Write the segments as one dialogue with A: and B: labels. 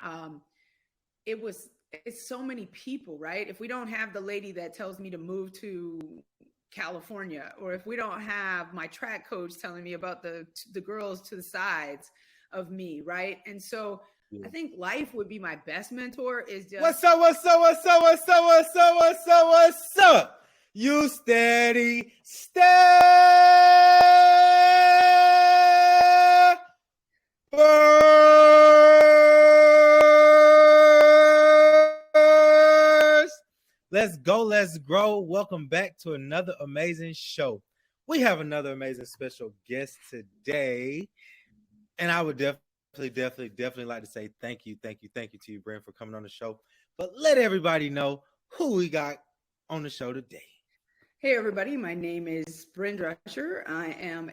A: um, it's so many people, right? If we don't have the lady that tells me to move to California, or if we don't have my track coach telling me about the girls to the sides of me, right? And so I think life would be my best mentor is just
B: what's up? You steady steppers. Let's go, let's grow. Welcome back to another amazing show. We have another amazing special guest today, and I would definitely like to say thank you to you, Brent, for coming on the show. But let everybody know who we got on the show today.
A: Hey everybody, my name is Bryn Drescher. I am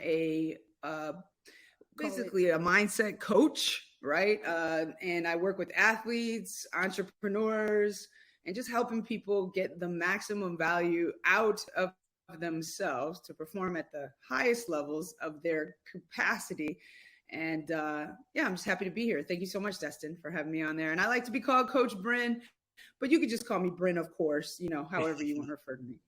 A: basically a mindset coach, right? And I work with athletes, entrepreneurs, and just helping people get the maximum value out of themselves to perform at the highest levels of their capacity. And I'm just happy to be here. Thank you so much, Destine, for having me on there. And I like to be called Coach Bryn, but you could just call me Bryn, of course, however you want to refer to me.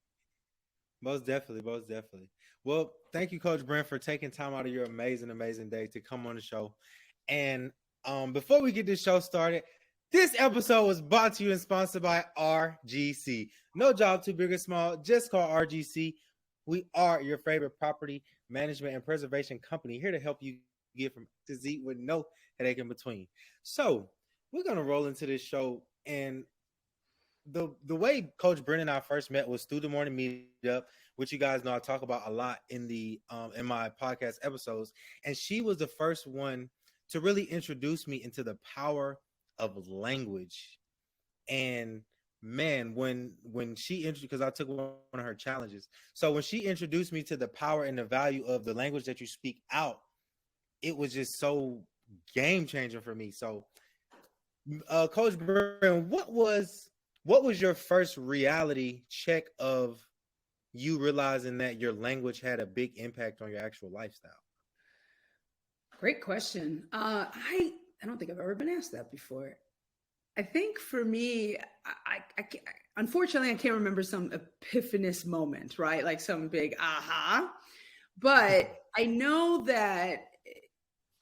B: Most definitely. Well, thank you, Coach Brent, for taking time out of your amazing day to come on the show. And before we get this show started, this episode was brought to you and sponsored by RGC. No job too big or small, just call RGC. We are your favorite property management and preservation company, here to help you get from to Z with no headache in between. So we're going to roll into this show, and the way Coach Brent and I first met was through the morning meetup, which you guys know I talk about a lot in my podcast episodes. And she was the first one to really introduce me into the power of language. And man, when she introduced, because I took one of her challenges. So when she introduced me to the power and the value of the language that you speak out, it was just so game changing for me. So Coach Brent, what was your first reality check of you realizing that your language had a big impact on your actual lifestyle?
A: Great question. I don't think I've ever been asked that before. I think for me, unfortunately, I can't remember some epiphanous moment, right? Like some big aha. But I know that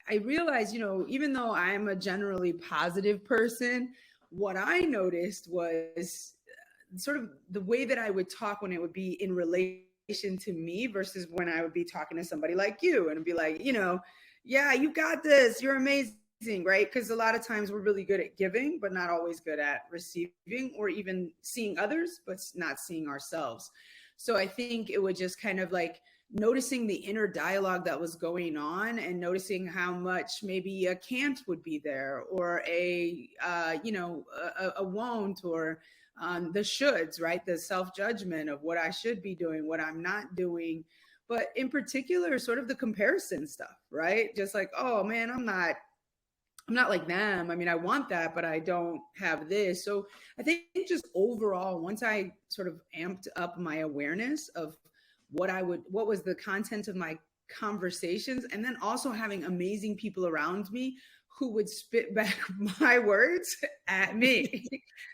A: I realized, even though I'm a generally positive person, what I noticed was sort of the way that I would talk when it would be in relation to me versus when I would be talking to somebody like you and be like, yeah, you got this, you're amazing, right? Because a lot of times we're really good at giving, but not always good at receiving, or even seeing others, but not seeing ourselves. So I think it would just kind of like noticing the inner dialogue that was going on, and noticing how much maybe a can't would be there, or a won't, or the shoulds, right? The self-judgment of what I should be doing, what I'm not doing. But in particular, sort of the comparison stuff, right? Just like, oh man, I'm not like them. I mean, I want that, but I don't have this. So I think just overall, once I sort of amped up my awareness of what was the content of my conversations, and then also having amazing people around me who would spit back my words at me.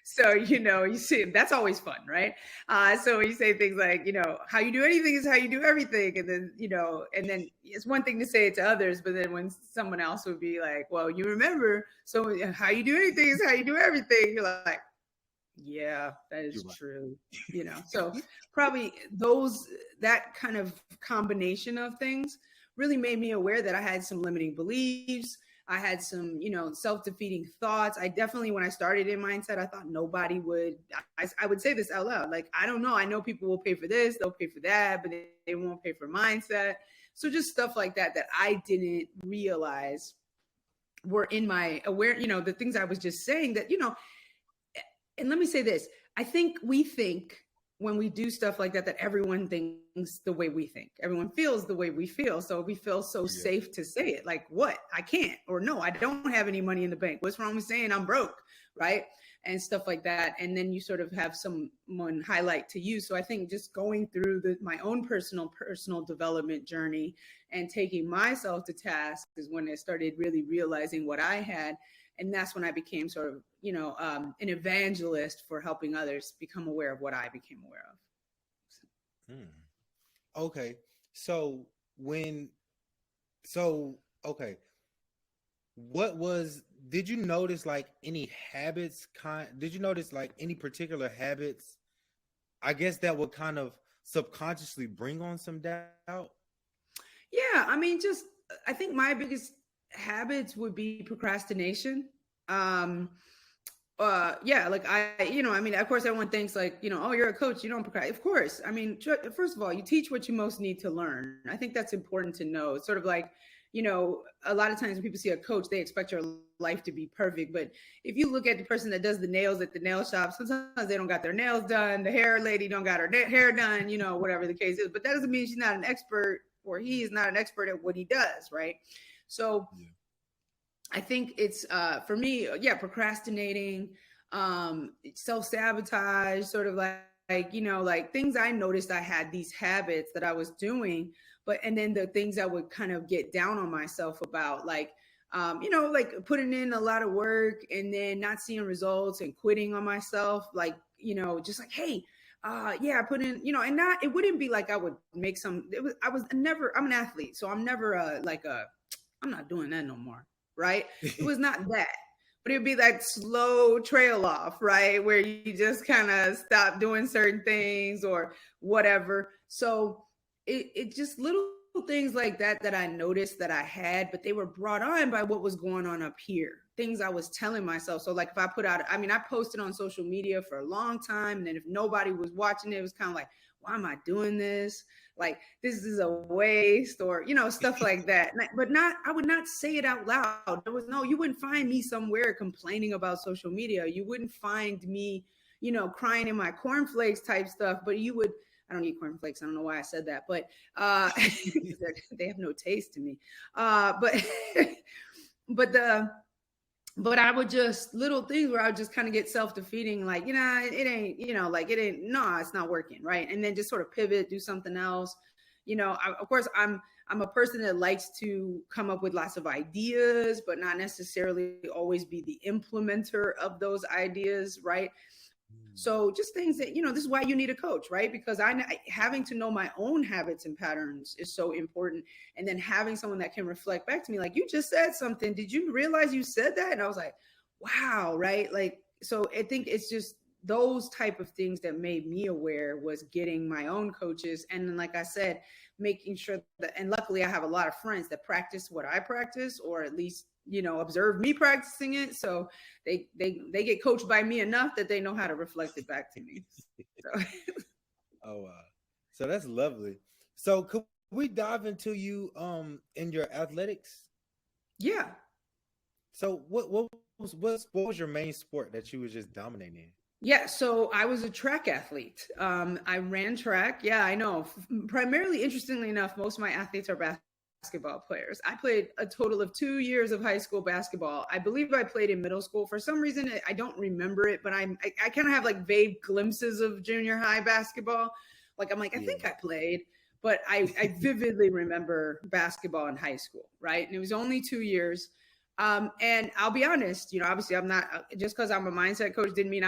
A: So, you see, that's always fun, right? So when you say things like, how you do anything is how you do everything. And then, and then it's one thing to say it to others, but then when someone else would be like, well, you remember, so how you do anything is how you do everything. You're like, yeah, that is true. So probably that kind of combination of things really made me aware that I had some limiting beliefs. I had some, self-defeating thoughts. I definitely, when I started in mindset, I thought nobody would, I would say this out loud. Like, I don't know. I know people will pay for this, they'll pay for that, but they won't pay for mindset. So just stuff like that I didn't realize were in my the things I was just saying that, and let me say this. I think we think when we do stuff like that everyone thinks the way we think. Everyone feels the way we feel. So we feel so safe to say it. Like, what? I can't, or no, I don't have any money in the bank. What's wrong with saying I'm broke? Right? And stuff like that. And then you sort of have someone highlight to you. So I think just going through my own personal development journey and taking myself to task is when I started really realizing what I had And that's when I became sort of, an evangelist for helping others become aware of what I became aware of.
B: Okay. So okay. Did you notice like any habits did you notice like any particular habits, I guess, that would kind of subconsciously bring on some doubt?
A: Yeah, I think my biggest habits would be procrastination. Yeah, like of course everyone thinks like, oh, you're a coach, you don't procrastinate. Of course. First of all, you teach what you most need to learn. I think that's important to know. It's sort of like, a lot of times when people see a coach, they expect your life to be perfect. But if you look at the person that does the nails at the nail shop, sometimes they don't got their nails done. The hair lady don't got her hair done, whatever the case is. But that doesn't mean she's not an expert, or he is not an expert at what he does, right? So yeah. I think it's for me, procrastinating, self-sabotage, sort of like things I noticed I had these habits that I was doing, and then the things I would kind of get down on myself about, like putting in a lot of work and then not seeing results and quitting on myself, just like, hey, I put in, and not, it wouldn't be like I would make I'm an athlete. So I'm never I'm not doing that no more. Right. It was not that, but it'd be that slow trail off, right? Where you just kind of stop doing certain things or whatever. So it just little things like that I noticed that I had, but they were brought on by what was going on up here. Things I was telling myself. So like if I put out, I posted on social media for a long time. And then if nobody was watching it was kind of like, why am I doing this? Like, this is a waste, or, stuff like that. But I would not say it out loud. You wouldn't find me somewhere complaining about social media. You wouldn't find me, crying in my cornflakes type stuff, but you would. I don't eat cornflakes. I don't know why I said that, but they have no taste to me. But I would just little things where I would just kind of get self-defeating, like, it ain't, it's not working. Right. And then just sort of pivot, do something else. Of course, I'm a person that likes to come up with lots of ideas, but not necessarily always be the implementer of those ideas. Right. So just things that, this is why you need a coach, right? Because having to know my own habits and patterns is so important. And then having someone that can reflect back to me, like, you just said something. Did you realize you said that? And I was like, wow, right? Like, so I think it's just those type of things that made me aware, was getting my own coaches. And then, like I said, making sure that, and luckily I have a lot of friends that practice what I practice, or at least, observe me practicing it. So they get coached by me enough that they know how to reflect it back to me. So.
B: Oh, wow. So that's lovely. So could we dive into you in your athletics?
A: Yeah.
B: So what was your main sport that you was just dominating in?
A: Yeah, so I was a track athlete. I ran track. Yeah, I know. Primarily, interestingly enough, most of my athletes are basketball players. I played a total of 2 years of high school basketball. I believe I played in middle school. For some reason, I don't remember it, but I kind of have like vague glimpses of junior high basketball. Like, I'm like, I think I played, but I vividly remember basketball in high school, right? And it was only 2 years. And I'll be honest, obviously I'm not, just because I'm a mindset coach didn't mean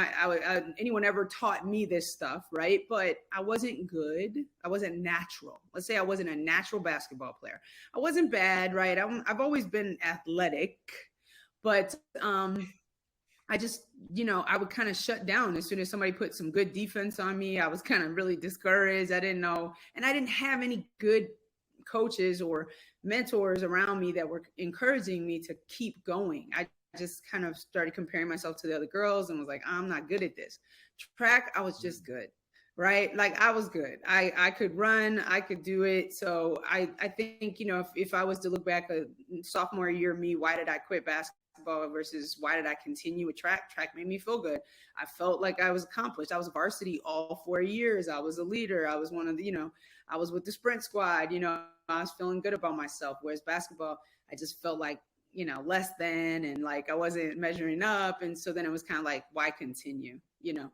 A: anyone ever taught me this stuff, right? But I wasn't good. I wasn't natural. Let's say I wasn't a natural basketball player. I wasn't bad, right? I've always been athletic, but I just, I would kind of shut down as soon as somebody put some good defense on me. I was kind of really discouraged. I didn't know, and I didn't have any good coaches or mentors around me that were encouraging me to keep going. I just kind of started comparing myself to the other girls and was like, I'm not good at this. Track, I was just good, right? Like, I was good. I could run, I could do it. So I think, if I was to look back at sophomore year me, why did I quit basketball versus why did I continue with track? Track made me feel good. I felt like I was accomplished. I was varsity all 4 years. I was a leader. I was one of the, I was with the sprint squad, I was feeling good about myself. Whereas basketball, I just felt like, less than, and like I wasn't measuring up. And so then it was kind of like, why continue,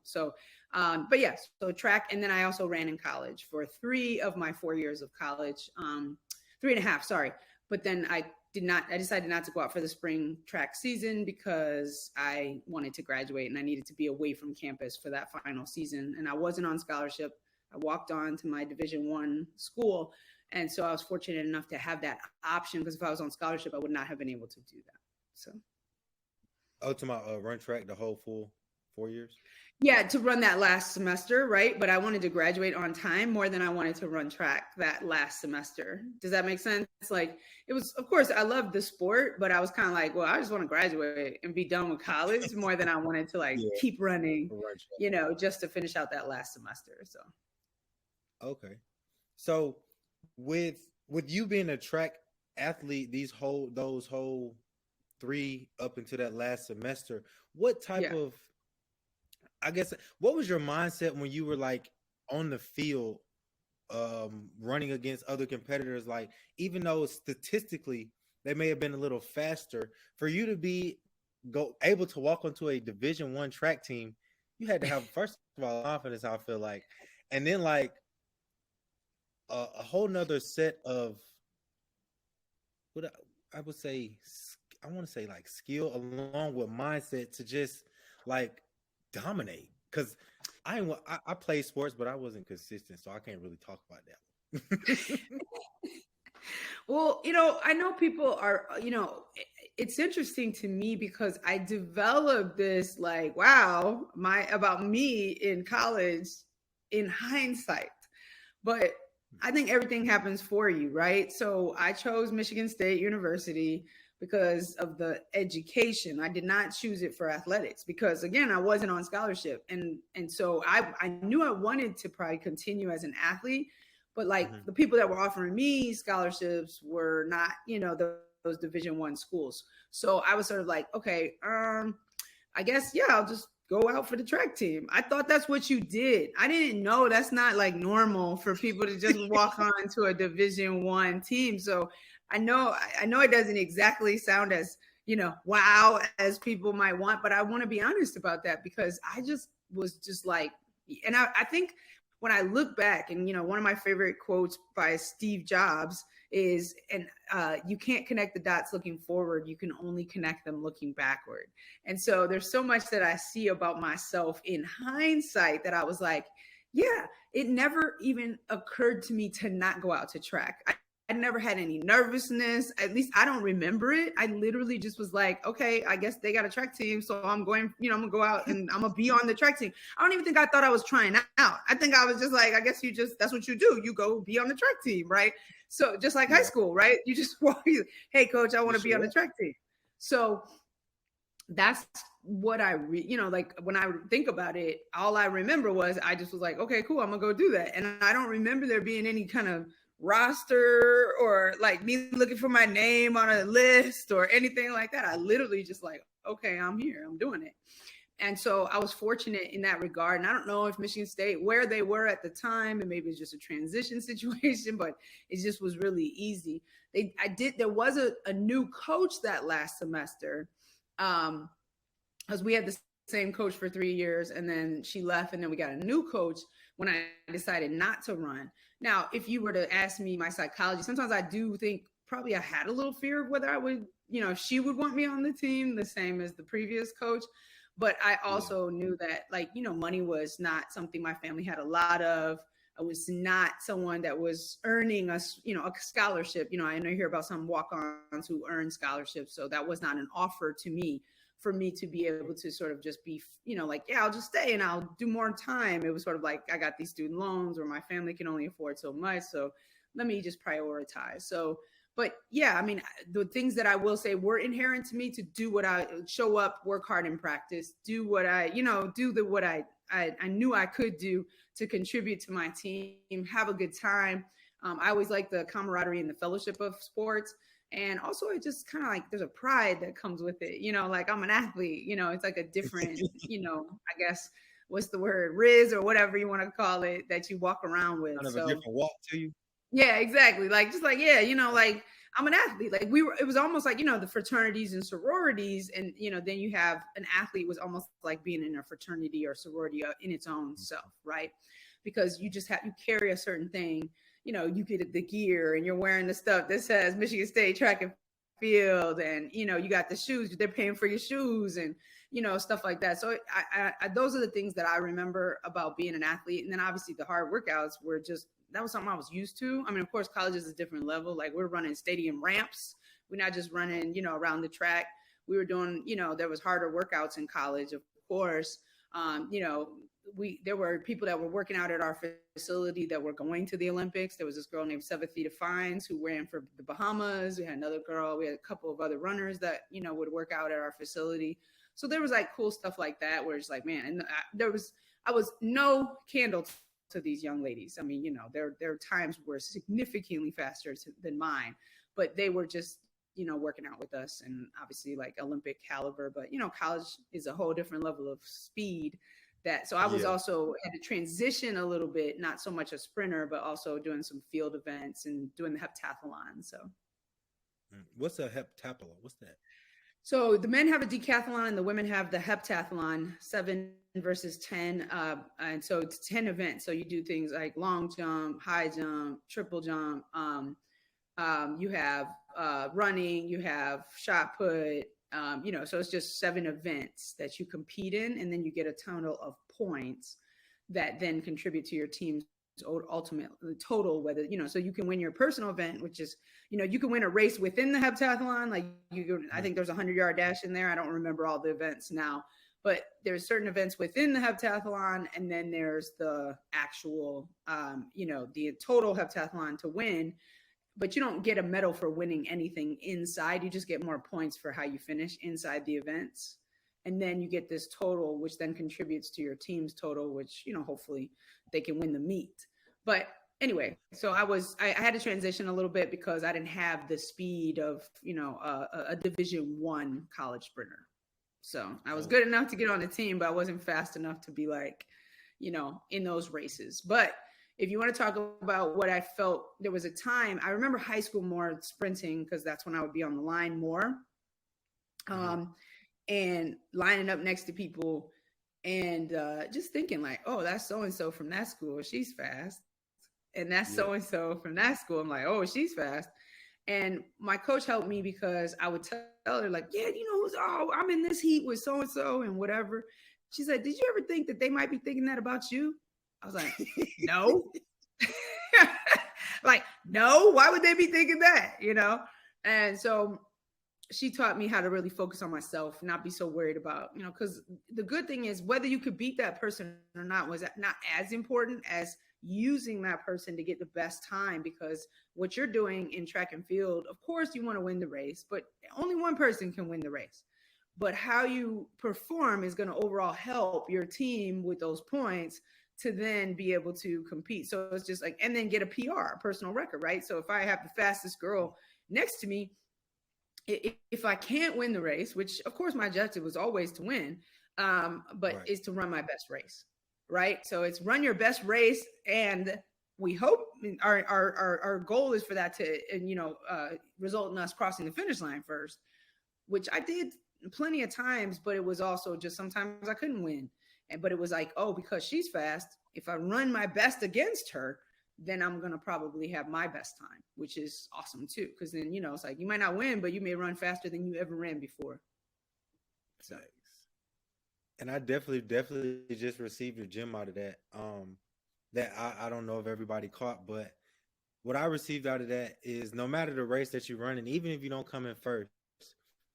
A: So, but yes, so track. And then I also ran in college for 3 of my 4 years of college, 3.5, sorry. But then I decided not to go out for the spring track season because I wanted to graduate and I needed to be away from campus for that final season. And I wasn't on scholarship. I walked on to my Division I school. And so I was fortunate enough to have that option, because if I was on scholarship, I would not have been able to do that. So.
B: Oh, to my run track the whole full 4 years?
A: Yeah, to run that last semester, right? But I wanted to graduate on time more than I wanted to run track that last semester. Does that make sense? Like, it was, of course, I loved the sport, but I was kind of like, well, I just want to graduate and be done with college more than I wanted to keep running, just to finish out that last semester. So.
B: Okay. So with you being a track athlete, those whole 3 up into that last semester, what type of, I guess, what was your mindset when you were like on the field, running against other competitors? Like, even though statistically they may have been a little faster, for you to be able to walk onto a Division I track team, you had to have, first of all, confidence, I feel like, and then like a whole nother set of what I would say, I want to say like skill along with mindset to just like dominate. Because I played sports, but I wasn't consistent, so I can't really talk about that.
A: Well, I know people are, it's interesting to me because I developed this like, wow, about me in college in hindsight. But I think everything happens for you, right? So I chose Michigan State University because of the education. I did not choose it for athletics because, again, I wasn't on scholarship. And so I knew I wanted to probably continue as an athlete, but the people that were offering me scholarships were not, those Division I schools. So I was sort of like, okay, I guess, I'll just go out for the track team. I thought that's what you did. I didn't know that's not like normal for people to just walk on to a Division I team. So I know it doesn't exactly sound as, wow, as people might want, but I want to be honest about that because I just was just like, and I think when I look back and, one of my favorite quotes by Steve Jobs is, and you can't connect the dots looking forward. You can only connect them looking backward. And so there's so much that I see about myself in hindsight that I was like, yeah, it never even occurred to me to not go out to track. I never had any nervousness. At least I don't remember it. I literally just was like, okay, I guess they got a track team. So I'm going, I'm going to go out and I'm going to be on the track team. I don't even think I thought I was trying out. I think I was just like, I guess that's what you do. You go be on the track team, right? So just like high school, right? You just walk, hey, coach, I want to be on the track team. So that's what when I think about it, all I remember was I just was like, okay, cool, I'm going to go do that. And I don't remember there being any kind of roster or like me looking for my name on a list or anything like that. I literally just like, okay, I'm here, I'm doing it. And so I was fortunate in that regard. And I don't know if Michigan State, where they were at the time, and maybe it's just a transition situation, but it just was really easy. There was a new coach that last semester, because we had the same coach for 3 years and then she left and then we got a new coach when I decided not to run. Now, if you were to ask me my psychology, sometimes I do think probably I had a little fear of whether I would, if she would want me on the team the same as the previous coach. But I also knew that money was not something my family had a lot of. I was not someone that was earning a scholarship. I know you hear about some walk-ons who earn scholarships. So that was not an offer to me for me to be able to sort of just be, I'll just stay and I'll do more time. It was sort of like, I got these student loans or my family can only afford so much. So let me just prioritize. So, but yeah, I mean, the things that I will say were inherent to me to do what I show up, work hard in practice, do what I, what I knew I could do to contribute to my team, have a good time. I always like the camaraderie and the fellowship of sports. And also it just kind of like, there's a pride that comes with it, like I'm an athlete, it's like a different, I guess, what's the word, riz or whatever you want to call it, that you walk around with.
B: Kind of a different walk to you.
A: Yeah, exactly. Like, just like, yeah, like I'm an athlete. Like it was almost like, the fraternities and sororities. And, then you have an athlete was almost like being in a fraternity or sorority in its own self, right? Because you just you carry a certain thing, you get the gear and you're wearing the stuff that says Michigan State track and field, and you got the shoes, they're paying for your shoes, and stuff like that. So I those are the things that I remember about being an athlete. And then obviously the hard workouts were just, that was something I was used to. I mean, of course, college is a different level. Like, we're running stadium ramps. We're not just running, around the track. We were doing, there was harder workouts in college, of course. There were people that were working out at our facility that were going to the Olympics. There was this girl named Sevethita Fines who ran for the Bahamas. We had another girl. We had a couple of other runners that, would work out at our facility. So there was like cool stuff like that where it's like, man, and I was no candle to these young ladies. I mean, their times were significantly faster than mine, but they were just, working out with us, and obviously like Olympic caliber. But, college is a whole different level of speed. So I was also had to transition a little bit, not so much a sprinter, but also doing some field events and doing the heptathlon. So
B: what's a heptathlon? What's that?
A: So the men have a decathlon and the women have the heptathlon, 7 versus 10. And so it's 10 events. So you do things like long jump, high jump, triple jump. You have running, you have shot put, so it's just 7 events that you compete in, and then you get a total of points that then contribute to your team's ultimate total, whether, so you can win your personal event, which is, you can win a race within the heptathlon. Like I think there's a 100-yard dash in there. I don't remember all the events now, but there's certain events within the heptathlon. And then there's the actual, the total heptathlon to win, but you don't get a medal for winning anything inside. You just get more points for how you finish inside the events. And then you get this total, which then contributes to your team's total, which, hopefully they can win the meet. But anyway, so I had to transition a little bit because I didn't have the speed of, a Division I college sprinter. So I was good enough to get on the team, but I wasn't fast enough to be like, in those races. But if you want to talk about what I felt, there was a time, I remember high school more sprinting because that's when I would be on the line more. And lining up next to people and just thinking like, oh, that's so-and-so from that school. She's fast. And that's so-and-so from that school. I'm like, oh, she's fast. And my coach helped me because I would tell her like, yeah, I'm in this heat with so-and-so and whatever. She said, did you ever think that they might be thinking that about you? I was like, no. Like, no, why would they be thinking that? And so she taught me how to really focus on myself, not be so worried about, because the good thing is whether you could beat that person or not was not as important as using that person to get the best time, because what you're doing in track and field, of course you want to win the race, but only one person can win the race. But how you perform is going to overall help your team with those points to then be able to compete. So it's just like, and then get a PR, a personal record, right? So if I have the fastest girl next to me, if I can't win the race, which of course my objective was always to win, but is to run my best race, right? So it's run your best race, and we hope our goal is for that to result in us crossing the finish line first, which I did plenty of times, but it was also just sometimes I couldn't win, but it was like, oh, because she's fast, if I run my best against her, then I'm going to probably have my best time, which is awesome too. Because then, it's like you might not win, but you may run faster than you ever ran before. So.
B: And I definitely just received a gem out of that. That I don't know if everybody caught, but what I received out of that is no matter the race that you run, and even if you don't come in first,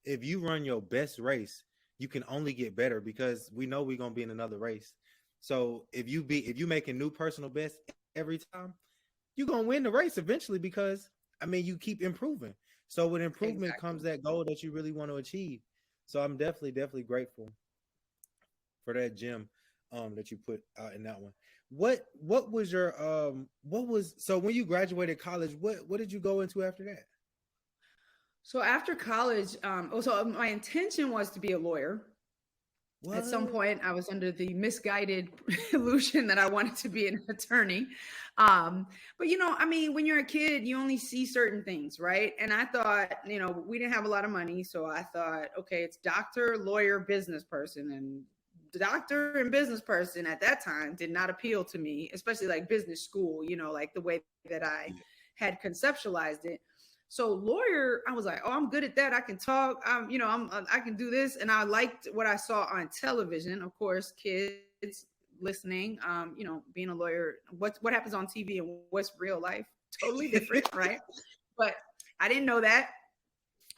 B: if you run your best race, you can only get better, because we know we're going to be in another race. So if you make a new personal best every time, you're going to win the race eventually, because you keep improving. So with improvement comes that goal that you really want to achieve. So I'm definitely grateful for that gem that you put out in that one. What was your so when you graduated college, what did you go into after that?
A: So after college, so my intention was to be a lawyer. What? At some point, I was under the misguided illusion that I wanted to be an attorney. But, when you're a kid, you only see certain things, right? And I thought, we didn't have a lot of money. So I thought, okay, it's doctor, lawyer, business person. And doctor and business person at that time did not appeal to me, especially like business school, like the way that I had conceptualized it. So lawyer, I was like, oh, I'm good at that. I can talk. I can do this. And I liked what I saw on television. Of course, kids listening, being a lawyer, what happens on TV and what's real life, totally different, right? But I didn't know that.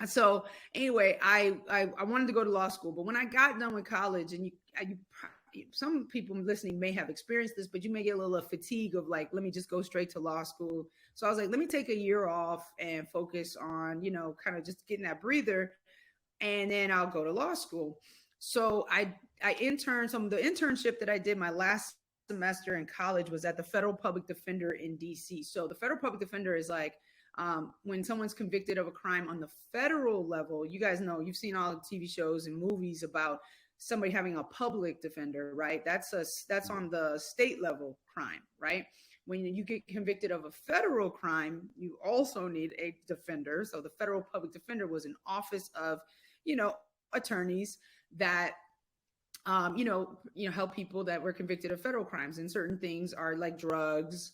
A: So anyway, I wanted to go to law school, but when I got done with college, and some people listening may have experienced this, but you may get a little fatigue of like, let me just go straight to law school. So I was like, let me take a year off and focus on, kind of just getting that breather, and then I'll go to law school. So I interned. Some of the internship that I did my last semester in college was at the Federal Public Defender in DC. So the Federal Public Defender is like, when someone's convicted of a crime on the federal level, you guys know, you've seen all the TV shows and movies about somebody having a public defender, right? That's on the state level crime, right? When you get convicted of a federal crime, you also need a defender. So the Federal Public Defender was an office of, attorneys that, help people that were convicted of federal crimes. And certain things are like drugs,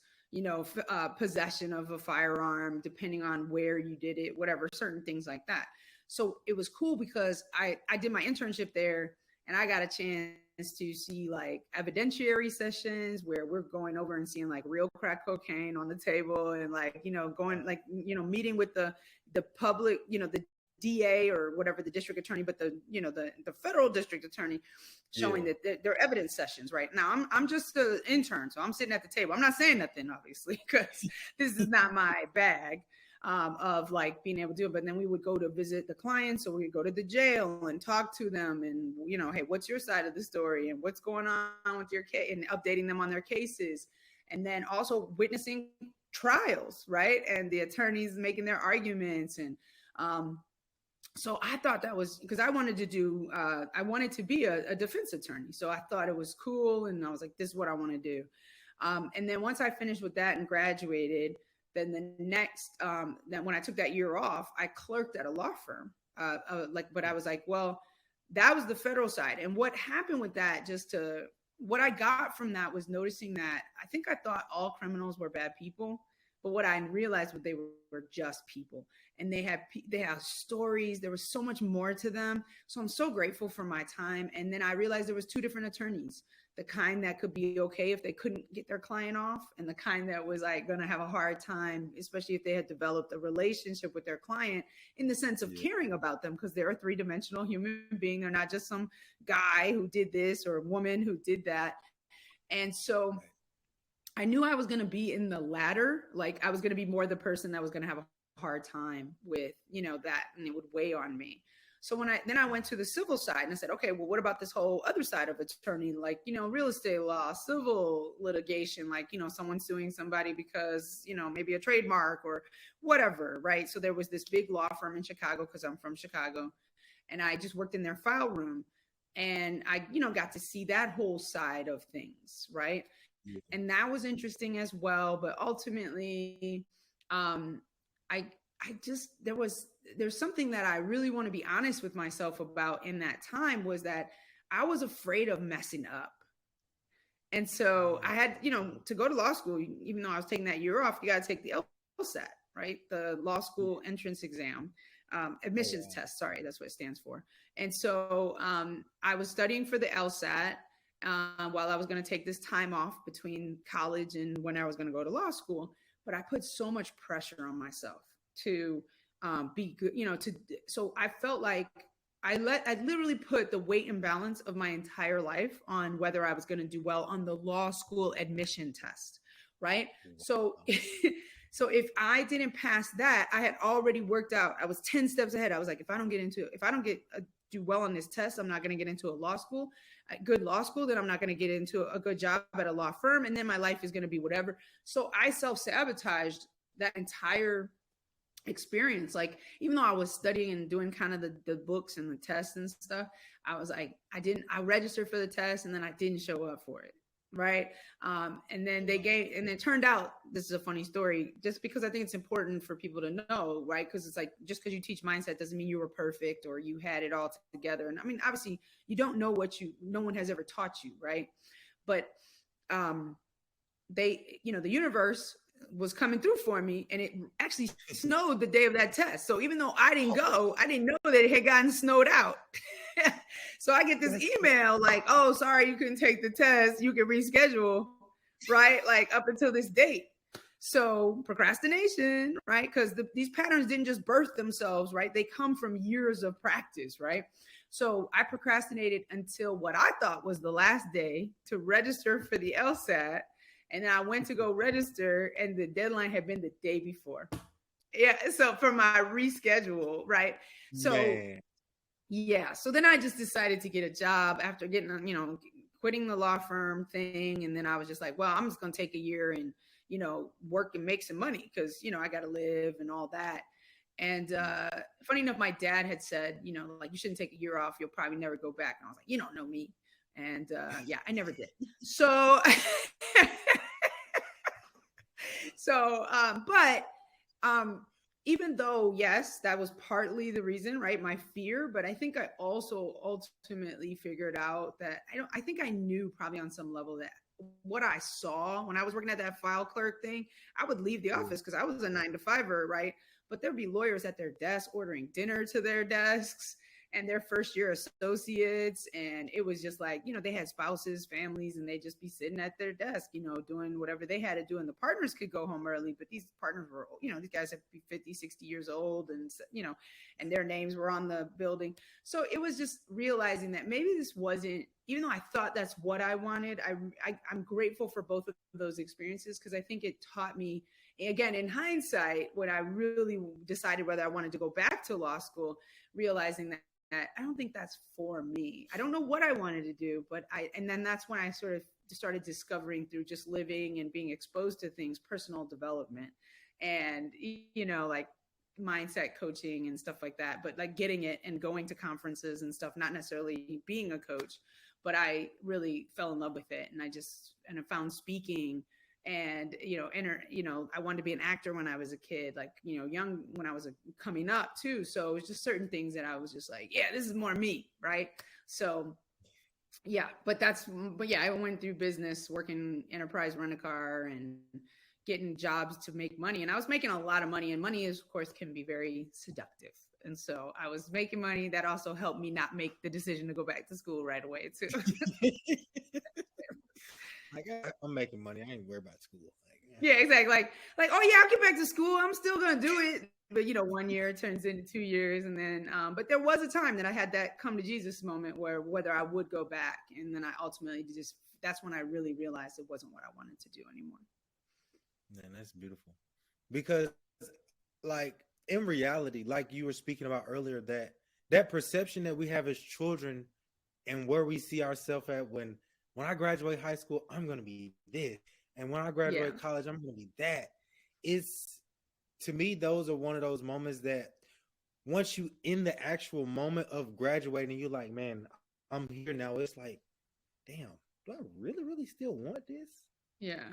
A: possession of a firearm, depending on where you did it, whatever, certain things like that. So it was cool because I did my internship there, and I got a chance to see like evidentiary sessions where we're going over and seeing like real crack cocaine on the table, and like, going like, meeting with the public, the DA or whatever, the district attorney, but the federal district attorney, showing that they're evidence sessions. Right now, I'm just an intern, so I'm sitting at the table. I'm not saying nothing, obviously, because this is not my bag of like being able to do it. But then we would go to visit the clients, so we would go to the jail and talk to them, and hey, what's your side of the story, and what's going on with your case, and updating them on their cases, and then also witnessing trials, right, and the attorneys making their arguments. And so I thought that was because I wanted to be a defense attorney. So I thought it was cool. And I was like, this is what I want to do. And then once I finished with that and graduated, then the next, then when I took that year off, I clerked at a law firm. But I was like, well, that was the federal side. And what happened with that, what I got from that was noticing that I thought all criminals were bad people. But what I realized was they were just people, and they have stories. There was so much more to them. So I'm so grateful for my time. And then I realized there was two different attorneys, the kind that could be okay if they couldn't get their client off, and the kind that was like going to have a hard time, especially if they had developed a relationship with their client in the sense of caring about them, because they're a three-dimensional human being. They're not just some guy who did this or a woman who did that. And so I knew I was going to be in the latter. Like I was going to be more the person that was going to have a hard time with, that, and it would weigh on me. So when I went to the civil side, and I said, okay, well, what about this whole other side of attorney, like, real estate law, civil litigation, like, someone suing somebody because, maybe a trademark or whatever, right? So there was this big law firm in Chicago, because I'm from Chicago, and I just worked in their file room, and I, got to see that whole side of things, right? Yeah. And that was interesting as well. But ultimately, there's something that I really want to be honest with myself about in that time, was that I was afraid of messing up. And so I had, to go to law school, even though I was taking that year off, you got to take the LSAT, right? The law school entrance exam, admissions test. Sorry, that's what it stands for. And so I was studying for the LSAT while I was going to take this time off between college and when I was going to go to law school. But I put so much pressure on myself to be good, so I felt like I literally put the weight and balance of my entire life on whether I was going to do well on the law school admission test, right? So if I didn't pass that, I had already worked out. I was 10 steps ahead. I was like, if I don't do well on this test, I'm not going to get into a good law school, then I'm not going to get into a good job at a law firm, and then my life is going to be whatever. So I self-sabotaged that entire experience. Like, even though I was studying and doing kind of the books and the tests and stuff, I was like, I registered for the test, and then I didn't show up for it. Right. And then it turned out, this is a funny story, just because I think it's important for people to know, right? Because it's like, just because you teach mindset doesn't mean you were perfect or you had it all together. And I mean, obviously you don't know no one has ever taught you. Right. But, the universe, was coming through for me, and it actually snowed the day of that test. So even though I didn't go, I didn't know that it had gotten snowed out. So I get this email like, oh, sorry, you couldn't take the test. You can reschedule, right? Like up until this date. So procrastination, right? Because these patterns didn't just birth themselves, right? They come from years of practice, right? So I procrastinated until what I thought was the last day to register for the LSAT. And then I went to go register, and the deadline had been the day before. Yeah. So for my reschedule, right? So yeah. So then I just decided to get a job after getting, quitting the law firm thing. And then I was just like, well, I'm just going to take a year and, work and make some money because, I got to live and all that. And funny enough, my dad had said, like, you shouldn't take a year off. You'll probably never go back. And I was like, you don't know me. And yeah, I never did. So, but even though, yes, that was partly the reason, right? My fear, but I think I also ultimately figured out that I think I knew probably on some level that what I saw when I was working at that file clerk thing, I would leave the office because I was a 9-to-5-er, right? But there'd be lawyers at their desk ordering dinner to their desks and their first year associates. And it was just like, they had spouses, families, and they'd just be sitting at their desk, doing whatever they had to do. And the partners could go home early, but these partners were, these guys have to be 50, 60 years old and, and their names were on the building. So it was just realizing that maybe this wasn't, even though I thought that's what I wanted, I'm grateful for both of those experiences because I think it taught me, again, in hindsight, when I really decided whether I wanted to go back to law school, realizing that I don't think that's for me. I don't know what I wanted to do, and then that's when I sort of started discovering through just living and being exposed to things, personal development and, like mindset coaching and stuff like that, but like getting it and going to conferences and stuff, not necessarily being a coach, but I really fell in love with it. And I found speaking and, I wanted to be an actor when I was a kid, like, young when I was coming up too. So it was just certain things that I was just like, yeah, this is more me. Right. So yeah, but yeah, I went through business, working enterprise, rent a car and getting jobs to make money. And I was making a lot of money, and money is, of course, can be very seductive. And so I was making money. That also helped me not make the decision to go back to school right away too.
B: Like, I'm making money. I ain't worried about school.
A: Yeah, exactly. Like, oh yeah, I'll get back to school. I'm still gonna do it. But 1 year turns into 2 years, and then but there was a time that I had that come to Jesus moment where whether I would go back, and then I ultimately that's when I really realized it wasn't what I wanted to do anymore.
B: Man, that's beautiful. Because like in reality, like you were speaking about earlier, that perception that we have as children and where we see ourselves at when I graduate high school, I'm going to be this. And when I graduate college, I'm going to be that. To me, those are one of those moments that once you in the actual moment of graduating, you're like, man, I'm here now. It's like, damn, do I really, really still want this? Yeah.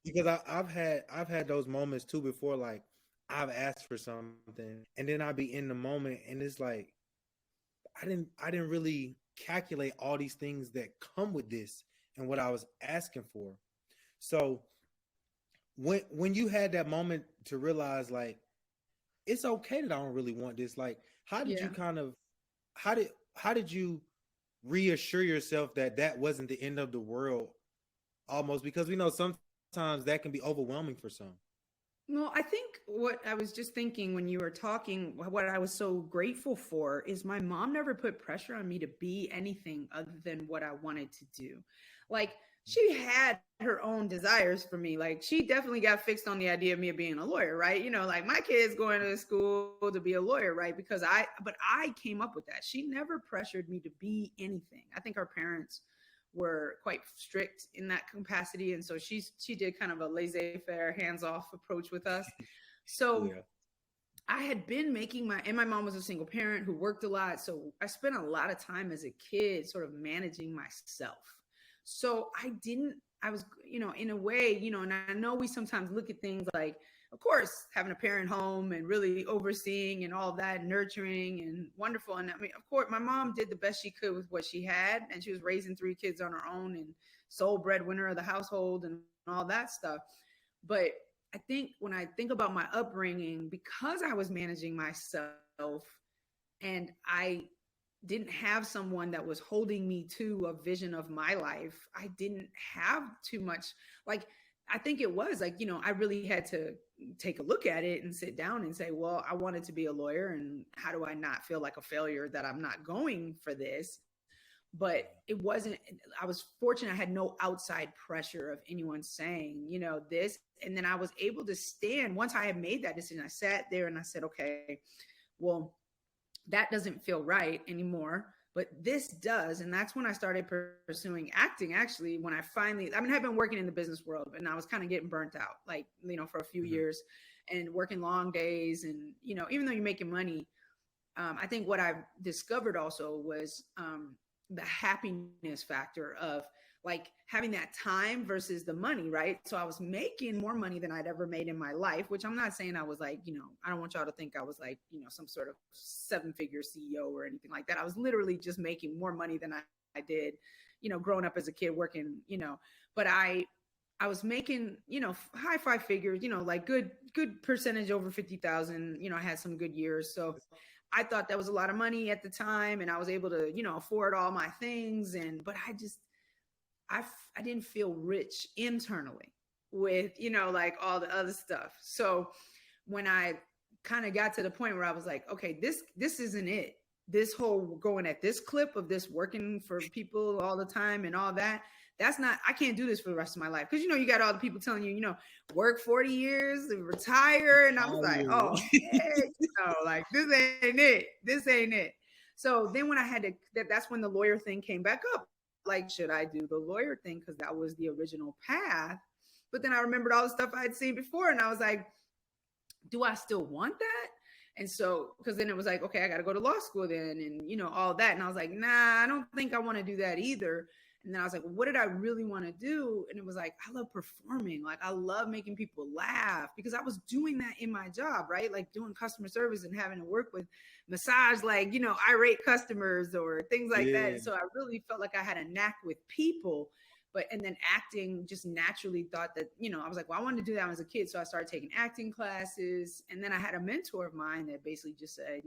B: Because I've had those moments too before, like I've asked for something and then I'll be in the moment and it's like, I didn't really calculate all these things that come with this and what I was asking for. So when you had that moment to realize like, it's okay that I don't really want this. Like, how did you reassure yourself that wasn't the end of the world almost? Because we know sometimes that can be overwhelming for some.
A: Well, I think what I was just thinking when you were talking, what I was so grateful for is my mom never put pressure on me to be anything other than what I wanted to do. Like, she had her own desires for me. Like, she definitely got fixed on the idea of me being a lawyer, right? Like my kid's going to school to be a lawyer, right? Because I came up with that. She never pressured me to be anything. I think our parents were quite strict in that capacity. And so she did kind of a laissez-faire, hands-off approach with us. So yeah. I had been and my mom was a single parent who worked a lot. So I spent a lot of time as a kid sort of managing myself. So I was, in a way, and I know we sometimes look at things like, of course, having a parent home and really overseeing and all that, nurturing and wonderful. And I mean, of course, my mom did the best she could with what she had, and she was raising 3 kids on her own and sole breadwinner of the household and all that stuff. But I think when I think about my upbringing, because I was managing myself and I didn't have someone that was holding me to a vision of my life, I didn't have too much. Like, I think it was like, I really had to take a look at it and sit down and say, well, I wanted to be a lawyer, and how do I not feel like a failure that I'm not going for this? But it wasn't, I was fortunate. I had no outside pressure of anyone saying, this. And then I was able to stand. Once I had made that decision, I sat there and I said, okay, well, that doesn't feel right anymore, but this does. And that's when I started pursuing acting. Actually, when I finally, I've been working in the business world, and I was kind of getting burnt out, like, for a few years, and working long days. And, even though you're making money, I think what I've discovered also was, the happiness factor of like having that time versus the money, right? So I was making more money than I'd ever made in my life, which I'm not saying I was like, I don't want y'all to think I was like, some sort of 7-figure CEO or anything like that. I was literally just making more money than I did, growing up as a kid working, but I was making, high 5 figures, like good percentage over 50,000. I had some good years. So I thought that was a lot of money at the time, and I was able to, afford all my things. But I didn't feel rich internally with, like all the other stuff. So when I kind of got to the point where I was like, okay, this isn't it. This whole going at this clip of this working for people all the time and all that, that's not, I can't do this for the rest of my life. Cause you got all the people telling you, work 40 years and retire. And I was like, oh, like this ain't it. This ain't it. So then when I had to, that's when the lawyer thing came back up. Like, should I do the lawyer thing? Cause that was the original path. But then I remembered all the stuff I had seen before. And I was like, do I still want that? And so, cause then it was like, okay, I got to go to law school then. And all that. And I was like, nah, I don't think I want to do that either. And then I was like, well, what did I really want to do? And it was like, I love performing. Like, I love making people laugh, because I was doing that in my job, right? Like doing customer service and having to work with massage, like, irate customers or things like that. And so I really felt like I had a knack with people. And then acting, just naturally thought that, I was like, well, I wanted to do that when I was a kid. So I started taking acting classes. And then I had a mentor of mine that basically just said,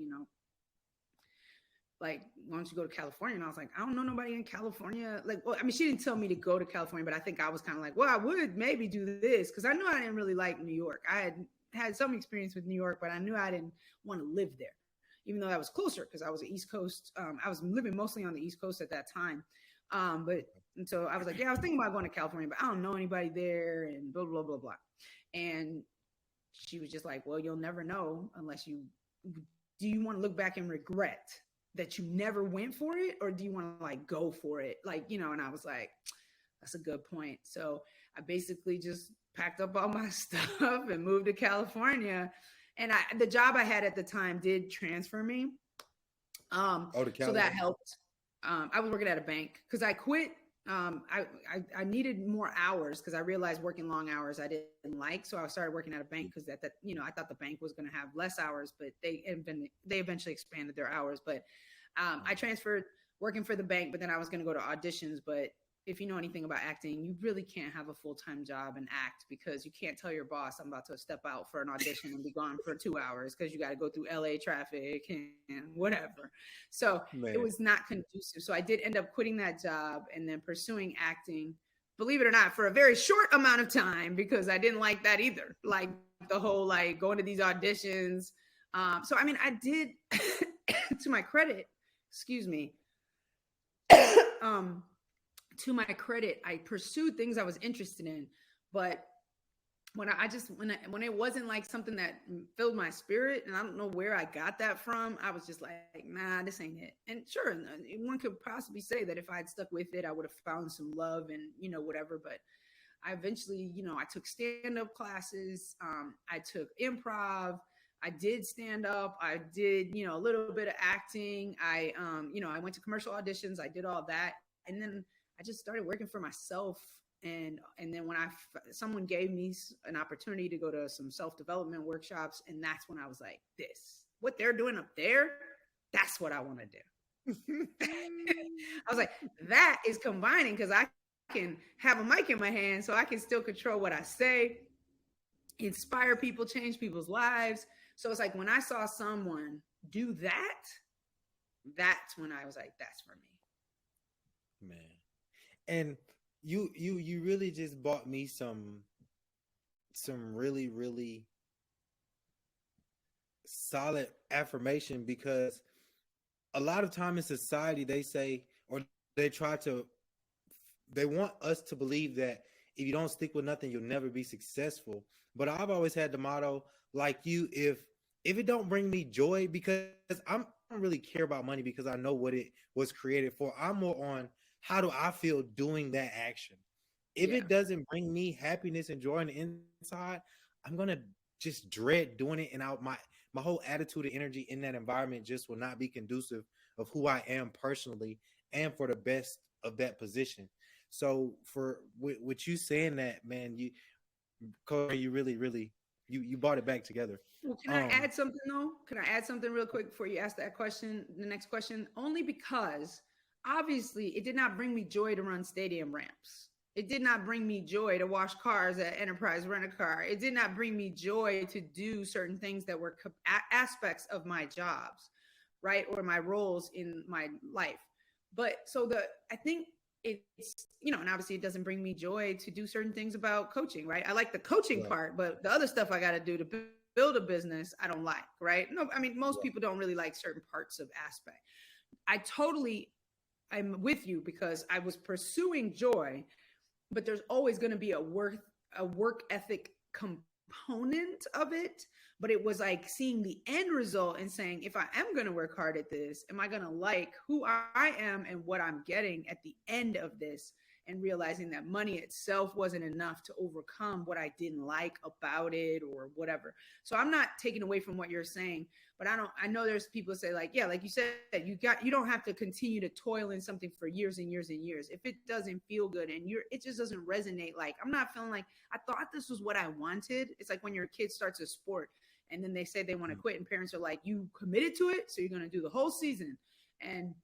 A: like, why don't you go to California? And I was like, I don't know nobody in California. Like, well, she didn't tell me to go to California, but I think I was kind of like, well, I would maybe do this, because I knew I didn't really like New York. I had some experience with New York, but I knew I didn't want to live there, even though that was closer, because I was East Coast. I was living mostly on the East Coast at that time. And so I was like, yeah, I was thinking about going to California, but I don't know anybody there, and blah, blah, blah, blah. And she was just like, well, you'll never know unless do you want to look back and regret that you never went for it, or do you want to like go for it? Like, and I was like, that's a good point. So I basically just packed up all my stuff and moved to California. And the job I had at the time did transfer me. So that helped. I was working at a bank because I quit. I needed more hours because I realized working long hours I didn't like. So I started working at a bank because I thought the bank was going to have less hours, but they eventually expanded their hours. But I transferred working for the bank, but then I was going to go to auditions. But if you know anything about acting, you really can't have a full-time job and act, because you can't tell your boss I'm about to step out for an audition and be gone for 2 hours because you got to go through LA traffic and whatever. So It was not conducive. So I did end up quitting that job and then pursuing acting, believe it or not, for a very short amount of time, because I didn't like that either. Like the whole, like going to these auditions. So, I did to my credit, excuse me. To my credit, I pursued things I was interested in, but when it wasn't like something that filled my spirit, and I don't know where I got that from, I was just like, nah, this ain't it. And sure, one could possibly say that if I had stuck with it, I would have found some love and, whatever. But I eventually, I took stand-up classes. I took improv. I did stand up. I did, a little bit of acting. I went to commercial auditions. I did all that. And then I just started working for myself. And then when someone gave me an opportunity to go to some self-development workshops, and that's when I was like, what they're doing up there, that's what I want to do. I was like, that is combining, because I can have a mic in my hand, so I can still control what I say. inspire people, change people's lives. So it's like when I saw someone do that, that's when I was like, that's for me.
B: Man. And you really just bought me some really, really solid affirmation, because a lot of time in society they say, or they try to, they want us to believe that if you don't stick with nothing, you'll never be successful. But I've always had the motto, like you, if it don't bring me joy, because I don't really care about money because I know what it was created for. I'm more on how do I feel doing that action. If it doesn't bring me happiness and joy on the inside, I'm gonna just dread doing it, and out my whole attitude and energy in that environment just will not be conducive of who I am personally and for the best of that position. So for with you saying that, man, Corey, you really, really, you brought it back together.
A: Well, can I add something though? Can I add something real quick before you ask that question, the next question? Only because obviously it did not bring me joy to run stadium ramps. It did not bring me joy to wash cars at Enterprise Rent-A-Car. It did not bring me joy to do certain things that were aspects of my jobs, right? Or my roles in my life. But so I think it's, and obviously it doesn't bring me joy to do certain things about coaching, right? I like the coaching part, but the other stuff I got to do to build a business, I don't like, right? No, I mean, most people don't really like certain parts of aspect. I'm with you because I was pursuing joy, but there's always going to be a work ethic component of it. But it was like seeing the end result and saying, if I am going to work hard at this, am I going to like who I am and what I'm getting at the end of this? And realizing that money itself wasn't enough to overcome what I didn't like about it or whatever. So I'm not taking away from what you're saying, but I know there's people who say like, yeah, like you said, you don't have to continue to toil in something for years and years and years. If it doesn't feel good and it just doesn't resonate, like I'm not feeling like I thought this was what I wanted. It's like when your kid starts a sport and then they say they want to quit and parents are like, you committed to it, so you're going to do the whole season. And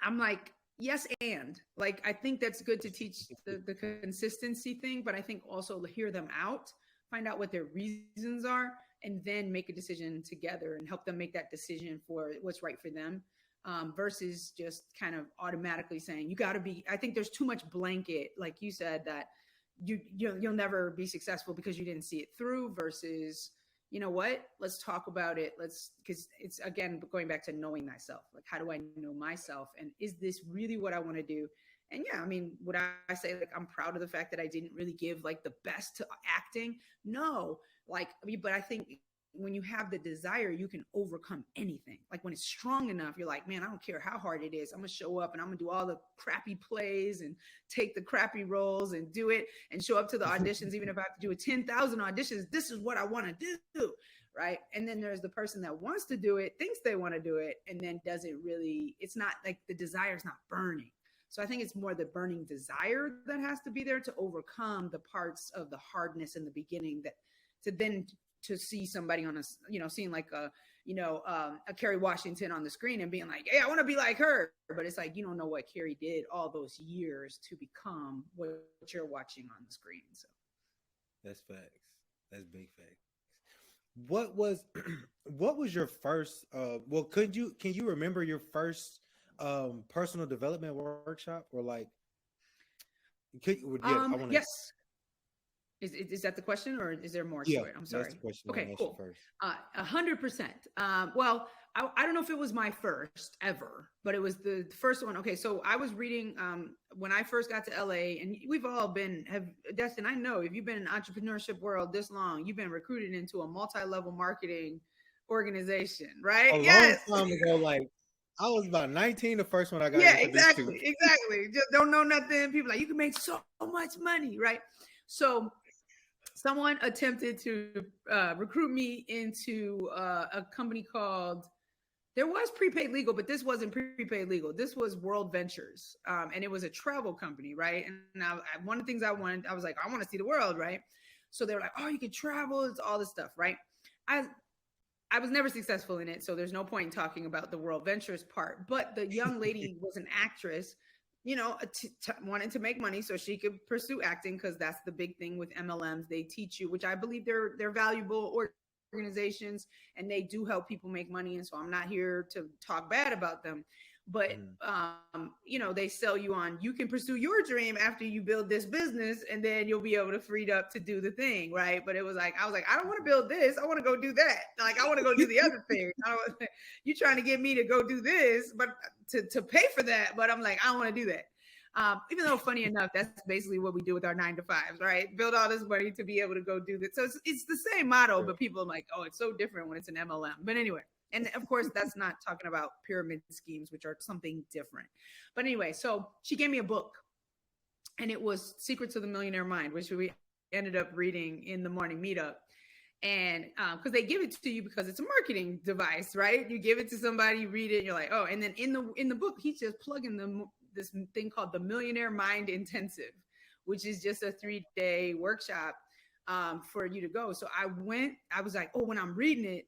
A: I'm like, yes, and like, I think that's good to teach the consistency thing, but I think also hear them out, find out what their reasons are, and then make a decision together and help them make that decision for what's right for them, versus just kind of automatically saying, you got to be, I think there's too much blanket, like you said, that you'll never be successful because you didn't see it through, versus, you know what, let's talk about it. Because it's, again, going back to knowing thyself. Like, how do I know myself? And is this really what I want to do? And yeah, I mean, would I say like, I'm proud of the fact that I didn't really give like the best to acting? No, like, but I think when you have the desire, you can overcome anything. Like when it's strong enough, you're like, man, I don't care how hard it is. I'm gonna show up and I'm gonna do all the crappy plays and take the crappy roles and do it and show up to the auditions. Even if I have to do 10,000 auditions, this is what I want to do. Right. And then there's the person that wants to do it, thinks they want to do it, and then doesn't really, it's not like the desire is not burning. So I think it's more the burning desire that has to be there to overcome the parts of the hardness in the beginning, that to then to see somebody on a, seeing like a Kerry Washington on the screen and being like, hey, I want to be like her. But it's like, you don't know what Kerry did all those years to become what you're watching on the screen. So
B: that's facts. That's big facts. What was your first, can you remember your first personal development workshop, or like,
A: yes. Is that the question, or is there more to it? I'm sorry.
B: That's the question.
A: Okay, cool. 100%. Well, I don't know if it was my first ever, but it was the first one. Okay, so I was reading when I first got to LA, and we've all Destine, I know if you've been in entrepreneurship world this long, you've been recruited into a multi-level marketing organization, right?
B: Long time ago, like I was about 19, the first one I got.
A: Yeah, exactly. Just don't know nothing. People like, you can make so much money, right? So someone attempted to recruit me into a company called, there was Prepaid Legal, but this wasn't Prepaid Legal. This was World Ventures. And it was a travel company, right? And one of the things I wanted, I was like, I want to see the world, right? So they were like, oh, you can travel. It's all this stuff, right? I was never successful in it, so there's no point in talking about the World Ventures part. But the young lady was an actress wanted to make money so she could pursue acting, because that's the big thing with MLMs. They teach you, which I believe they're valuable organizations, and they do help people make money. And so I'm not here to talk bad about them. But, they sell you on, you can pursue your dream after you build this business, and then you'll be able to freed up to do the thing. Right. But I was like, I don't want to build this. I want to go do that. Like, I want to go do the other thing. You trying to get me to go do this, but to pay for that. But I'm like, I don't want to do that. Even though, funny enough, that's basically what we do with our 9-to-5s, right? Build all this money to be able to go do this. So it's the same model, but people are like, oh, it's so different when it's an MLM. But anyway. And of course, that's not talking about pyramid schemes, which are something different. But anyway, so she gave me a book, and it was Secrets of the Millionaire Mind, which we ended up reading in the morning meetup. And because they give it to you because it's a marketing device, right? You give it to somebody, you read it, and you're like, oh. And then in the book, he's just plugging this thing called the Millionaire Mind Intensive, which is just a 3-day workshop for you to go. So I was like, oh, when I'm reading it,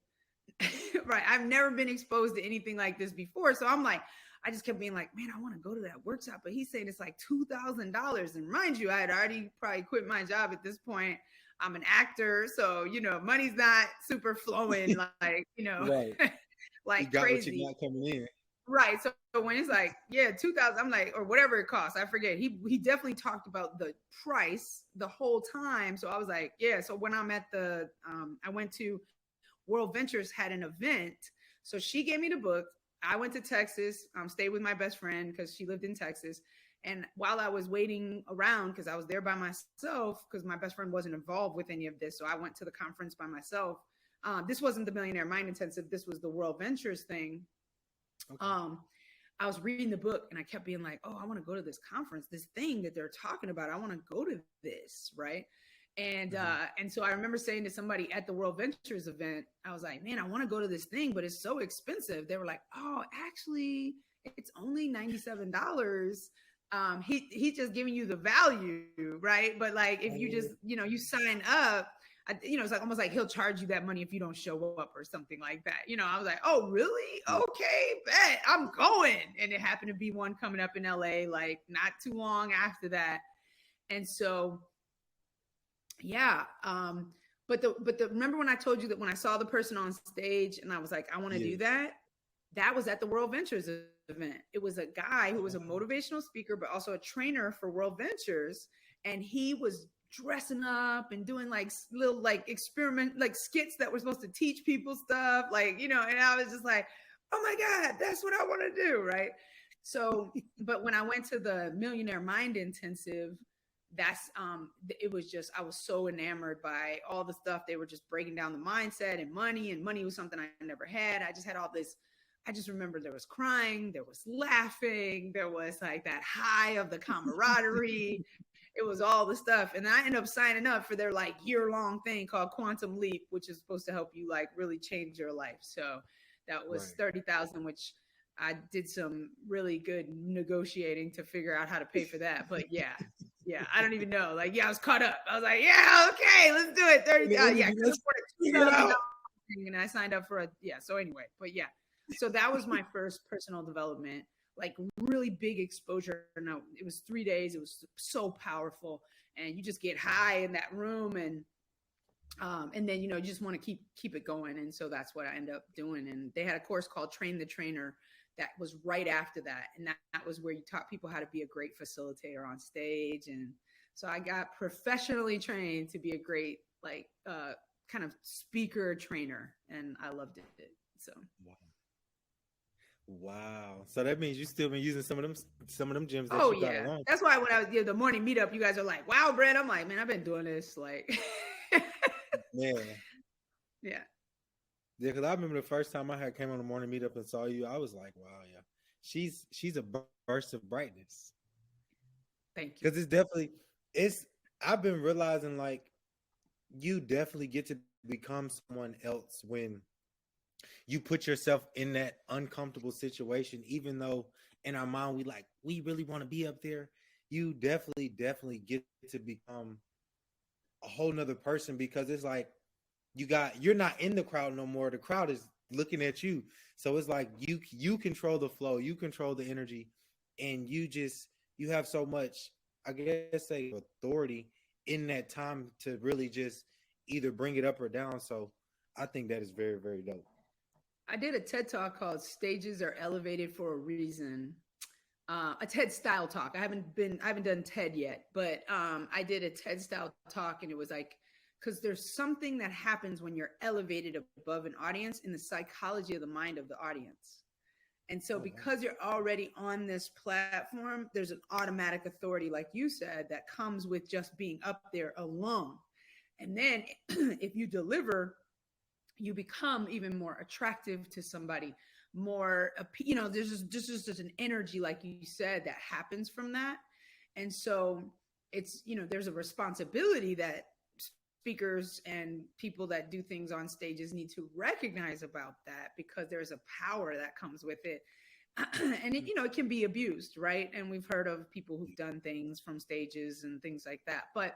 A: right, I've never been exposed to anything like this before. So I'm like, I just kept being like, man, I want to go to that workshop. But he's saying it's like $2,000. And mind you, I had already probably quit my job at this point. I'm an actor. So, money's not super flowing like,
B: right.
A: like
B: you got
A: crazy.
B: What you got coming in.
A: Right. So when it's like, yeah, 2,000, I'm like, or whatever it costs, I forget. He definitely talked about the price the whole time. So I was like, yeah. So when I'm at I went to World Ventures had an event. So she gave me the book. I went to Texas, stayed with my best friend because she lived in Texas. And while I was waiting around, because I was there by myself, because my best friend wasn't involved with any of this. So I went to the conference by myself. This wasn't the Millionaire Mind Intensive. This was the World Ventures thing. Okay. I was reading the book, and I kept being like, oh, I want to go to this conference, this thing that they're talking about. I want to go to this. Right. And so I remember saying to somebody at the World Ventures event, I was like, man, I want to go to this thing, but it's so expensive. They were like, oh, actually, it's only $97. He's just giving you the value, right? But like, if you just, you sign up, it's like almost like he'll charge you that money if you don't show up or something like that. I was like, oh, really? Okay, bet, I'm going. And it happened to be one coming up in LA, like not too long after that. And so, yeah. But remember when I told you that when I saw the person on stage and I was like, I want to do that? That was at the World Ventures event. It was a guy who was a motivational speaker, but also a trainer for World Ventures. And he was dressing up and doing like little like experiment, like skits that were supposed to teach people stuff. Like, and I was just like, oh my God, that's what I want to do. Right. So, but when I went to the Millionaire Mind Intensive, it was just, I was so enamored by all the stuff. They were just breaking down the mindset, and money was something I never had. I just had all this. I just remember there was crying, there was laughing, there was like that high of the camaraderie. It was all the stuff. And I ended up signing up for their like year-long thing called Quantum Leap, which is supposed to help you like really change your life. So that was $30,000, which I did some really good negotiating to figure out how to pay for that. But yeah, I don't even know. Like, I was caught up. I was like, yeah, okay, let's do it. $30,000. And I signed up for so anyway, but yeah. So that was my first personal development, like really big exposure. No, it was 3 days. It was so powerful, and you just get high in that room, and then you just want to keep it going. And so that's what I ended up doing. And they had a course called Train the Trainer that was right after that, and that was where you taught people how to be a great facilitator on stage. And so I got professionally trained to be a great like kind of speaker trainer, and I loved it. So
B: wow. So that means you still been using some of them gyms that you got along.
A: That's why when I was the morning meetup, you guys are like, wow, Brent. I'm like, man, I've been doing this like yeah.
B: Because I remember the first time I came on the morning meetup and saw you, I was like, wow, yeah. She's a burst of brightness.
A: Thank you.
B: Because I've been realizing like you definitely get to become someone else when you put yourself in that uncomfortable situation, even though in our mind we really want to be up there. You definitely get to become a whole nother person, because it's like you're not in the crowd no more. The crowd is looking at you. So it's like you control the flow, you control the energy, and you just you have so much, I guess, say authority in that time to really just either bring it up or down. So I think that is very, very dope.
A: I did a TED talk called "Stages Are Elevated for a Reason." A TED style talk. I haven't done TED yet, but I did a TED style talk, and it was like, because there's something that happens when you're elevated above an audience in the psychology of the mind of the audience. And so, because you're already on this platform, there's an automatic authority, like you said, that comes with just being up there alone. And then if you deliver, you become even more attractive to somebody, more, there's just an energy, like you said, that happens from that. And so it's, there's a responsibility that speakers and people that do things on stages need to recognize about that, because there's a power that comes with it. And it can be abused, right? And we've heard of people who've done things from stages and things like that. But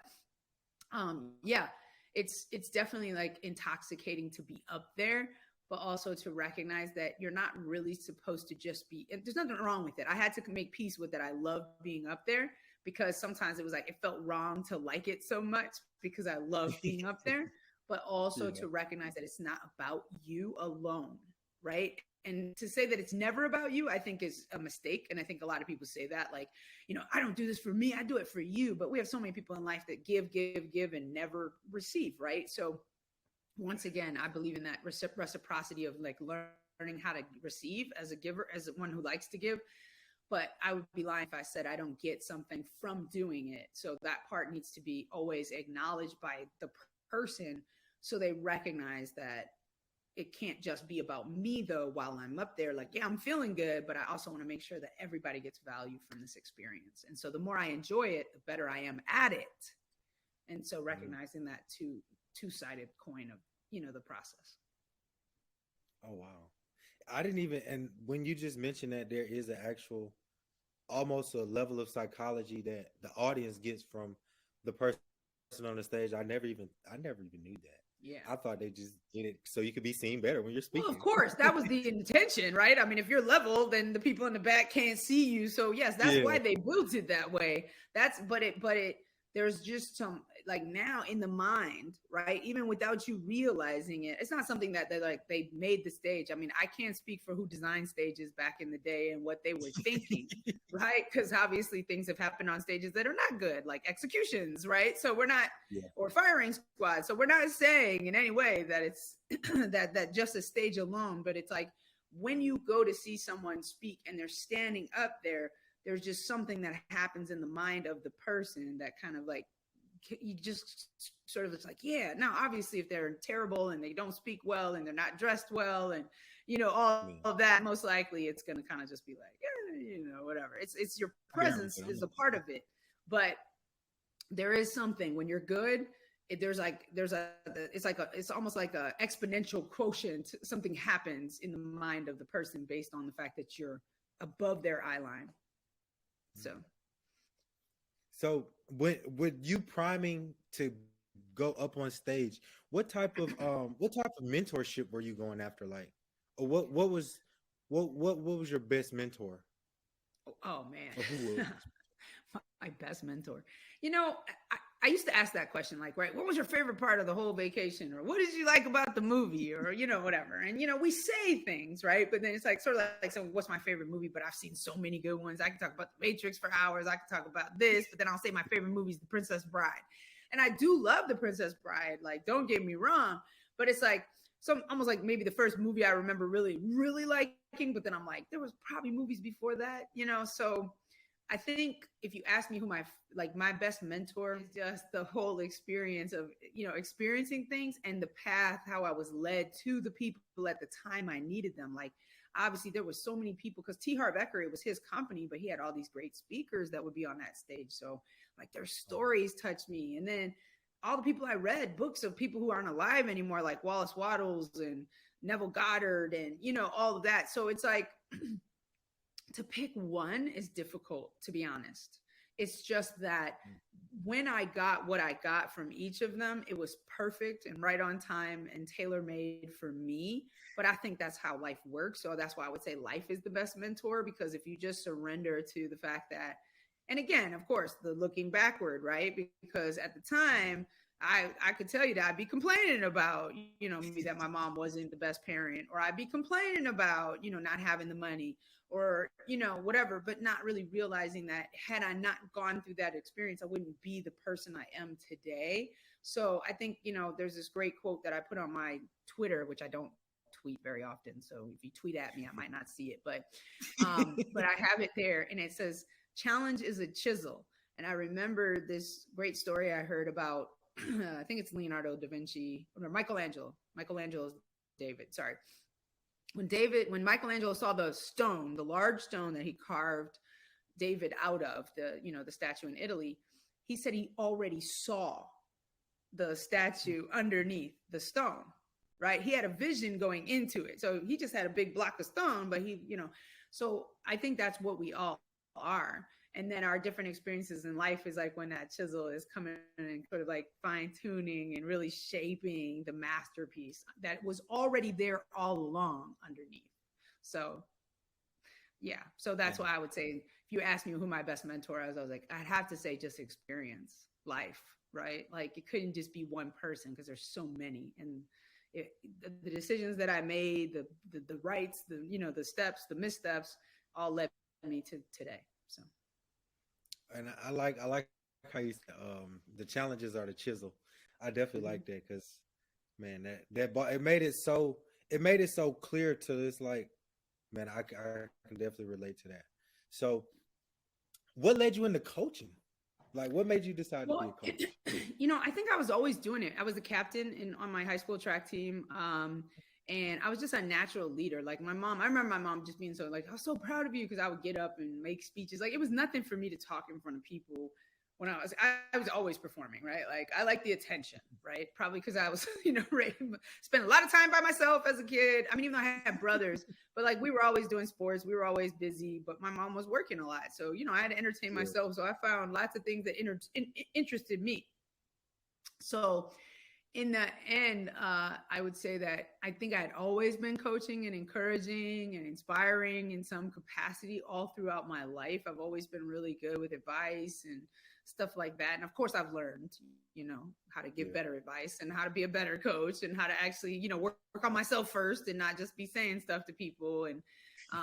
A: yeah, it's definitely like intoxicating to be up there, but also to recognize that you're not really supposed to just be, there's nothing wrong with it. I had to make peace with that. I love being up there, because sometimes it was like, it felt wrong to like it so much because I love being up there, but also to recognize that it's not about you alone, right? And to say that it's never about you, I think is a mistake. And I think a lot of people say that, like, I don't do this for me, I do it for you. But we have so many people in life that give and never receive, right? So once again, I believe in that reciprocity of like learning how to receive as a giver, as one who likes to give. But I would be lying if I said I don't get something from doing it. So that part needs to be always acknowledged by the person, so they recognize that it can't just be about me, though, while I'm up there. Like, yeah, I'm feeling good, but I also want to make sure that everybody gets value from this experience. And so the more I enjoy it, the better I am at it. And so recognizing that two-sided coin of, the process.
B: Oh, wow. I didn't even, and when you just mentioned that there is an actual, almost a level of psychology that the audience gets from the person on the stage, I never even knew that.
A: Yeah.
B: I thought they just did it so you could be seen better when you're speaking.
A: Well, of course, that was the intention, right? I mean, if you're level, then the people in the back can't see you. So yes, that's why they built it that way. There's just some, like, now in the mind, right? Even without you realizing it, it's not something that they made the stage. I mean, I can't speak for who designed stages back in the day and what they were thinking, right? Because obviously things have happened on stages that are not good, like executions, right? So we're not, or firing squad. So we're not saying in any way that it's that just a stage alone, but it's like when you go to see someone speak and they're standing up there, there's just something that happens in the mind of the person that kind of like, you just sort of, it's like, yeah, now obviously if they're terrible and they don't speak well and they're not dressed well and, all of that, most likely it's going to kind of just be like, yeah, whatever. It's your presence is a part of it. But there is something when you're good, it's almost like a exponential quotient. Something happens in the mind of the person based on the fact that you're above their eye line.
B: So with you priming to go up on stage, what type of mentorship were you going after? Like, or what was your best mentor?
A: Oh man, my best mentor. I used to ask that question, like, right, what was your favorite part of the whole vacation? Or what did you like about the movie? Or, whatever. And, we say things, right? But then it's like, sort of like, so what's my favorite movie? But I've seen so many good ones. I can talk about The Matrix for hours. I can talk about this, but then I'll say my favorite movie is The Princess Bride. And I do love The Princess Bride. Like, don't get me wrong. But it's like, almost like maybe the first movie I remember really, really liking. But then I'm like, there was probably movies before that, So I think if you ask me who my best mentor is, just the whole experience of, experiencing things and the path, how I was led to the people at the time I needed them. Like, obviously there were so many people, because T. Harv Eker, it was his company, but he had all these great speakers that would be on that stage. So like their stories touched me. And then all the people I read books of people who aren't alive anymore, like Wallace Wattles and Neville Goddard and, all of that. So it's like, to pick one is difficult, to be honest. It's just that when I got what I got from each of them, it was perfect and right on time and tailor-made for me. But I think that's how life works. So that's why I would say life is the best mentor, because if you just surrender to the fact that And again, of course, the looking backward, right? Because at the time, I could tell you that I'd be complaining about, me, that my mom wasn't the best parent, or I'd be complaining about, not having the money, or, whatever, but not really realizing that had I not gone through that experience, I wouldn't be the person I am today. So I think, there's this great quote that I put on my Twitter, which I don't tweet very often. So if you tweet at me, I might not see it, but I have it there, and it says, "Challenge is a chisel." And I remember this great story I heard about, I think it's Leonardo da Vinci or Michelangelo. Michelangelo's David. Sorry. When Michelangelo saw the large stone that he carved David out of, the statue in Italy, he said he already saw the statue underneath the stone, right? He had a vision going into it. So he just had a big block of stone, but so I think that's what we all are. And then our different experiences in life is like when that chisel is coming and sort of like fine tuning and really shaping the masterpiece that was already there all along underneath. So yeah, so that's why I would say, if you ask me who my best mentor is, I was like, I'd have to say just experience life, right? Like it couldn't just be one person because there's so many. And the decisions that I made, the rights, the steps, the missteps, all led me to today. So.
B: And I like how you said the challenges are the chisel. I definitely like that because, man, it made it so clear to this. Like, man, I can definitely relate to that. So, what led you into coaching? Like, what made you decide to be a coach?
A: I think I was always doing it. I was the captain on my high school track team. And I was just a natural leader. Like I remember my mom just being so like, "I was so proud of you," because I would get up and make speeches. Like it was nothing for me to talk in front of people when I was always performing, right? Like I like the attention, right? Probably because I was, spent a lot of time by myself as a kid. I mean, even though I had brothers, but like we were always doing sports. We were always busy, but my mom was working a lot. So, I had to entertain myself. So I found lots of things that interested me. So in the end, I would say that I think I had always been coaching and encouraging and inspiring in some capacity all throughout my life. I've always been really good with advice and stuff like that. And of course, I've learned, how to give better advice and how to be a better coach and how to actually, work on myself first and not just be saying stuff to people. And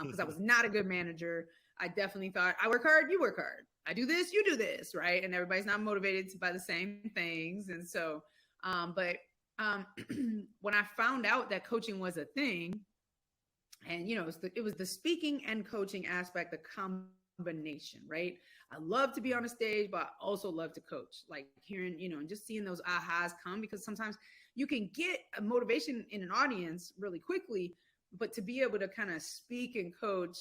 A: because I was not a good manager, I definitely thought, I work hard, you work hard. I do this, you do this, right? And everybody's not motivated by the same things. And so, when I found out that coaching was a thing, and it was the speaking and coaching aspect, the combination, right? I love to be on a stage, but I also love to coach, like hearing, and just seeing those ahas come, because sometimes you can get a motivation in an audience really quickly, but to be able to kind of speak and coach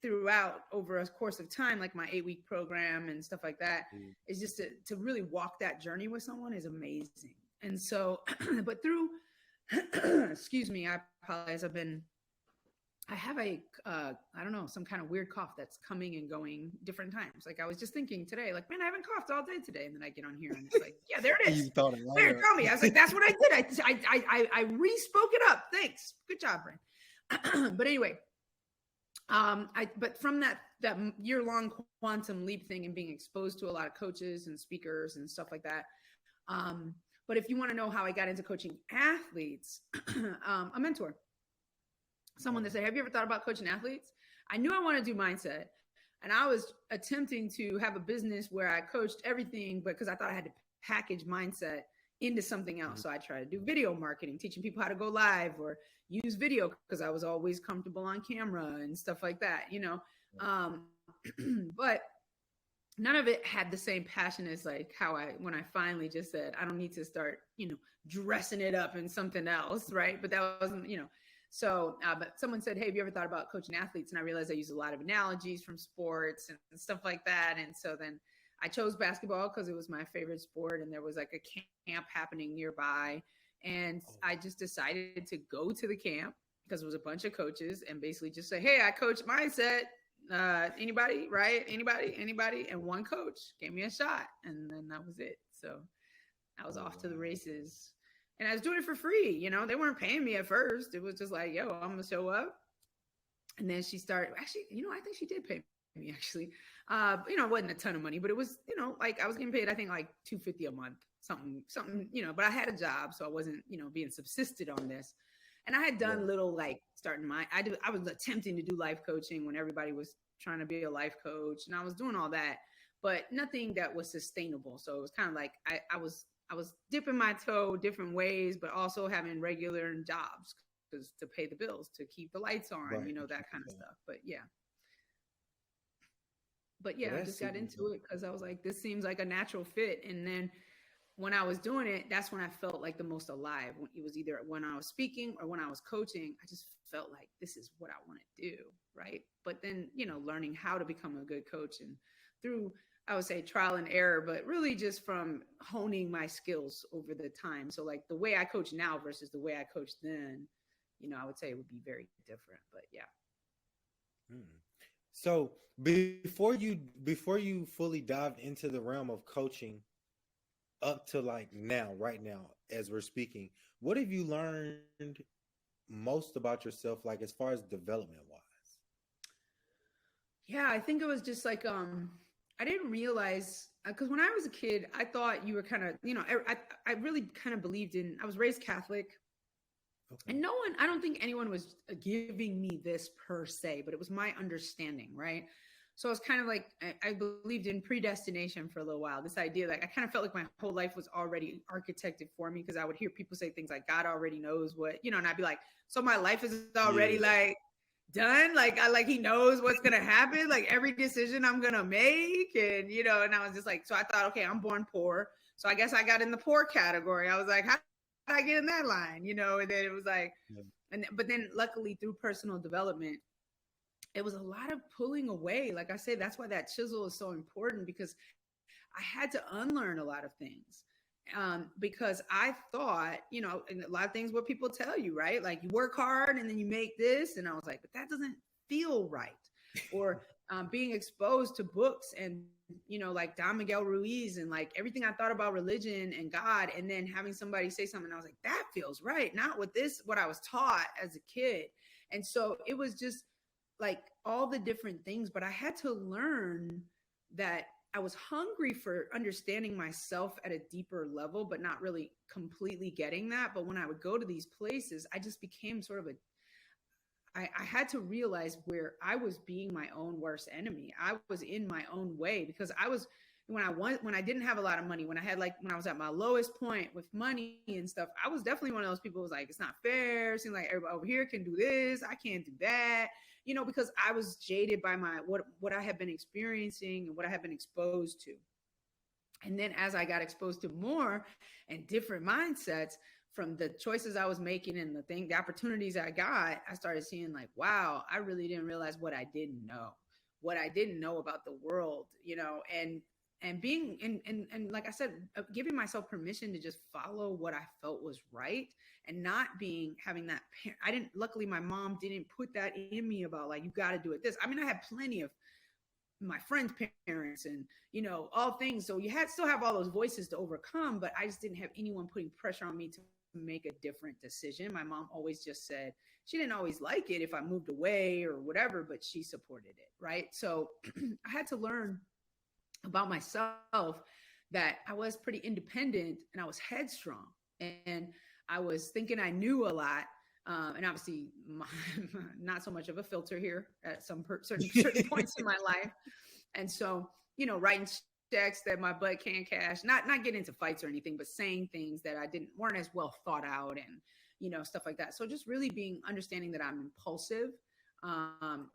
A: throughout over a course of time, like my 8-week program and stuff like that, is just to really walk that journey with someone is amazing. And so, but through, excuse me, I apologize. I have I don't know, some kind of weird cough that's coming and going different times. Like I was just thinking today, like, man, I haven't coughed all day today. And then I get on here and it's like, yeah, there it is. There, tell me. I was like, that's what I did. I re-spoke it up. Thanks. Good job, Brian. But anyway, but from that year-long quantum leap thing and being exposed to a lot of coaches and speakers and stuff like that, but if you want to know how I got into coaching athletes, a mentor, someone that said, "Have you ever thought about coaching athletes?" I knew I wanted to do mindset, and I was attempting to have a business where I coached everything, but because I thought I had to package mindset into something else. So I tried to do video marketing, teaching people how to go live or use video because I was always comfortable on camera and stuff like that, but none of it had the same passion as like when I finally just said, I don't need to start, dressing it up in something else. Right. But that wasn't, so, but someone said, "Hey, have you ever thought about coaching athletes?" And I realized I use a lot of analogies from sports and stuff like that. And so then I chose basketball because it was my favorite sport and there was like a camp happening nearby. And I just decided to go to the camp because it was a bunch of coaches and basically just say, "Hey, I coach mindset. Anybody, right? Anybody?" And one coach gave me a shot and then that was it. So I was off to the races and I was doing it for free. They weren't paying me at first. It was just like, yo, I'm going to show up. And then she started, actually, I think she did pay me actually. It wasn't a ton of money, but it was, like I was getting paid, I think like $250 a month, something, but I had a job. So I wasn't, being subsisted on this. And I had done little like I was attempting to do life coaching when everybody was trying to be a life coach, and I was doing all that, but nothing that was sustainable. So it was kind of like I was dipping my toe different ways, but also having regular jobs because to pay the bills, to keep the lights on,
B: Right.
A: that kind of stuff. But yeah,
B: Well,
A: I
B: that's
A: just got
B: super
A: into
B: dope.
A: it because I was like, this seems like a natural fit. And then when I was doing it, that's when I felt like the most alive. When it was either when I was speaking or when I was coaching, I just felt like this is what I want to do, right? But then, learning how to become a good coach and through, I would say, trial and error, but really just from honing my skills over the time. So like the way I coach now versus the way I coached then, I would say it would be very different. But yeah.
B: Hmm. So before you fully dive into the realm of coaching up to like now, right now, as we're speaking, what have you learned most about yourself, like as far as development wise?
A: Yeah, I think it was just like I didn't realize because when I was a kid, I thought you were kind of I really kind of believed in. I was raised Catholic,
B: Okay.
A: and I don't think anyone was giving me this per se, but it was my understanding, right? So it's kind of like I believed in predestination for a little while. This idea, like I kind of felt like my whole life was already architected for me because I would hear people say things like God already knows what, and I'd be like, so my life is already
B: Yeah.
A: like done. Like I like he knows what's gonna happen, like every decision I'm gonna make, and and I was just like, so I thought, okay, I'm born poor, so I guess I got in the poor category. I was like, how did I get in that line? And then it was like,
B: Yeah.
A: but then luckily through personal development, it was a lot of pulling away. Like I say, that's why that chisel is so important because I had to unlearn a lot of things. Because I thought, and a lot of things what people tell you, right? Like you work hard and then you make this. And I was like, but that doesn't feel right. Or being exposed to books and, like Don Miguel Ruiz and like everything I thought about religion and God, and then having somebody say something, I was like, that feels right. Not what I was taught as a kid. And so it was just like all the different things, but I had to learn that I was hungry for understanding myself at a deeper level, but not really completely getting that. But when I would go to these places, I just became sort of I had to realize where I was being my own worst enemy. I was in my own way because I was when I didn't have a lot of money, when I was at my lowest point with money and stuff, I was definitely one of those people who was like, it's not fair. It seems like everybody over here can do this. I can't do that. Because I was jaded by what I had been experiencing and what I had been exposed to. And then as I got exposed to more and different mindsets from the choices I was making and the opportunities I got, I started seeing like, wow, I really didn't realize what I didn't know about the world, and being and like I said, giving myself permission to just follow what I felt was right and not having that. I didn't. Luckily, my mom didn't put that in me about like you got to do it this. I mean, I had plenty of my friends' parents and all things. So you still have all those voices to overcome, but I just didn't have anyone putting pressure on me to make a different decision. My mom always just said she didn't always like it if I moved away or whatever, but she supported it, right? So I had to learn about myself that I was pretty independent and I was headstrong and I was thinking I knew a lot. And obviously not so much of a filter here at certain points in my life. And so, writing checks that my butt can't cash, not get into fights or anything, but saying things that weren't as well thought out and, stuff like that. So just really understanding that I'm impulsive. I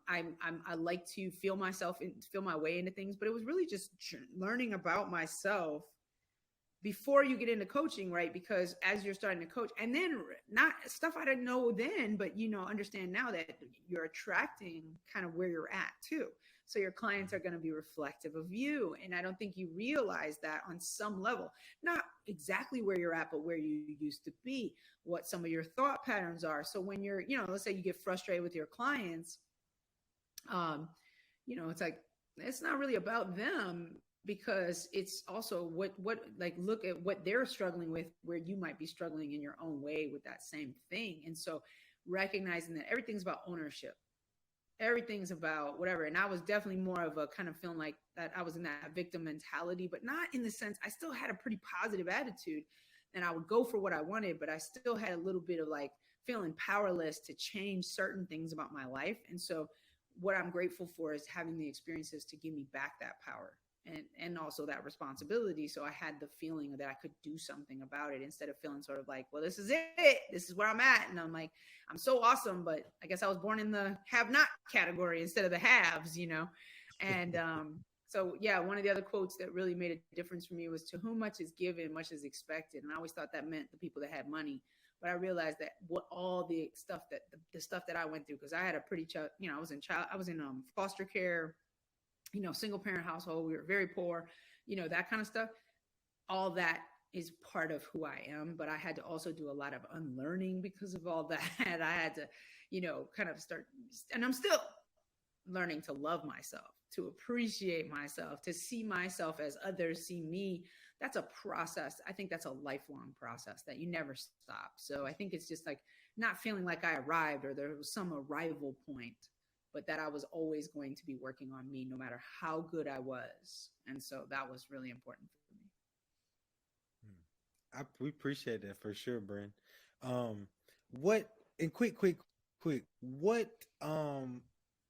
A: like to feel my way into things, but it was really just learning about myself before you get into coaching, right? Because as you're starting to coach, and then not stuff I didn't know then, but understand now that you're attracting kind of where you're at too. So your clients are going to be reflective of you. And I don't think you realize that on some level, not exactly where you're at, but where you used to be, what some of your thought patterns are. So when you're, let's say you get frustrated with your clients, it's like, it's not really about them because it's also what like look at what they're struggling with where you might be struggling in your own way with that same thing. And so recognizing that everything's about ownership. everything's about whatever. And I was definitely more of a kind of feeling like that I was in that victim mentality, but not in the sense, I still had a pretty positive attitude and I would go for what I wanted, but I still had a little bit of like feeling powerless to change certain things about my life. And so what I'm grateful for is having the experiences to give me back that power and also that responsibility. So I had the feeling that I could do something about it instead of feeling sort of like, well, this is it. This is where I'm at. And I'm like, I'm so awesome, but I guess I was born in the have not category instead of the haves, you know? And so yeah, one of the other quotes that really made a difference for me was, to whom much is given, much is expected. And I always thought that meant the people that had money. But I realized that what all the stuff that the stuff that I went through, because I had a pretty, you know, I was in foster care, you know, single parent household. We were very poor, you know, that kind of stuff. All that is part of who I am. But I had to also do a lot of unlearning because of all that. I had to, you know, kind of start, and I'm still learning to love myself, to appreciate myself, to see myself as others see me. That's a process. I think that's a lifelong process that you never stop. So I think it's just like not feeling like I arrived or there was some arrival point, but that I was always going to be working on me no matter how good I was. And so that was really important for me.
B: We appreciate that for sure, Brent.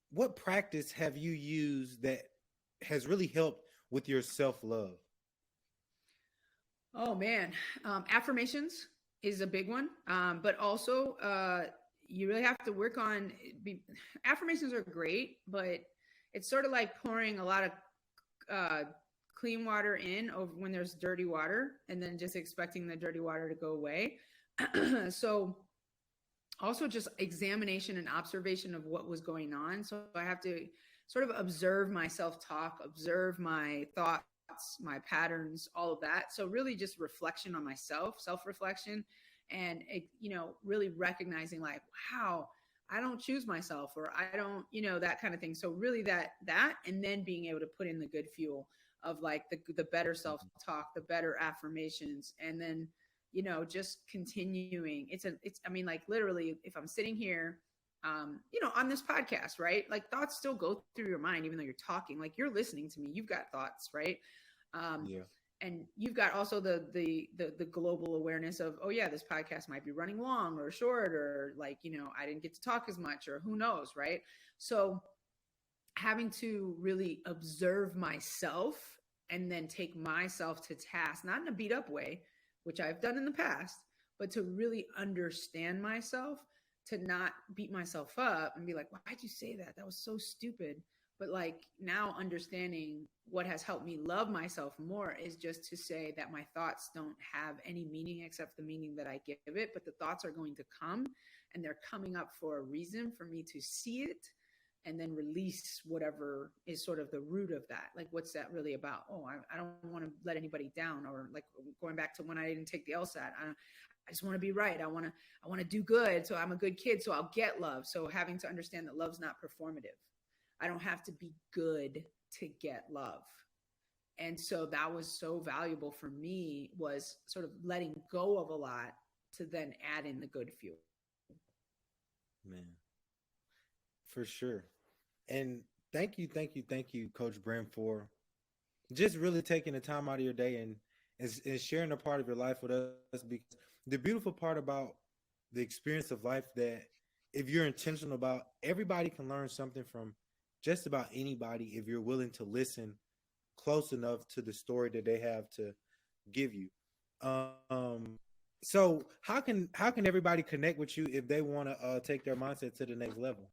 B: What practice have you used that has really helped with your self-love?
A: Oh man, affirmations is a big one, but also you really have to work on. Affirmations are great, but it's sort of like pouring a lot of clean water in over when there's dirty water, and then just expecting the dirty water to go away. So also just examination and observation of what was going on. So I have to sort of observe my self-talk, observe my thoughts, my patterns, all of that. So really just reflection on myself, self-reflection, and, you know, really recognizing like, wow, I don't choose myself, or I don't, you know, that kind of thing. So really that, and then being able to put in the good fuel of like the better self-talk, the better affirmations, and then, you know, just continuing. I mean, like literally if I'm sitting here, you know, on this podcast, right? Like thoughts still go through your mind, even though you're talking, like you're listening to me, you've got thoughts, right? Yeah. And you've got also the global awareness of, oh yeah, this podcast might be running long or short, or like, you know, I didn't get to talk as much, or who knows, right? So having to really observe myself and then take myself to task, not in a beat up way, which I've done in the past, but to really understand myself, to not beat myself up and be like, why'd you say that? That was so stupid. But like now understanding what has helped me love myself more is just to say that my thoughts don't have any meaning except the meaning that I give it, but the thoughts are going to come, and they're coming up for a reason for me to see it and then release whatever is sort of the root of that. Like, what's that really about? Oh, I don't want to let anybody down, or like going back to when I didn't take the LSAT. I just want to be right. I want to do good. So I'm a good kid. So I'll get love. So having to understand that love's not performative. I don't have to be good to get love. And so that was so valuable for me, was sort of letting go of a lot to then add in the good fuel.
B: Man, for sure. And thank you, Coach Brent, for just really taking the time out of your day and sharing a part of your life with us. Because the beautiful part about the experience of life, that if you're intentional about, everybody can learn something from just about anybody if you're willing to listen close enough to the story that they have to give you. So how can everybody connect with you if they want to take their mindset to the next level?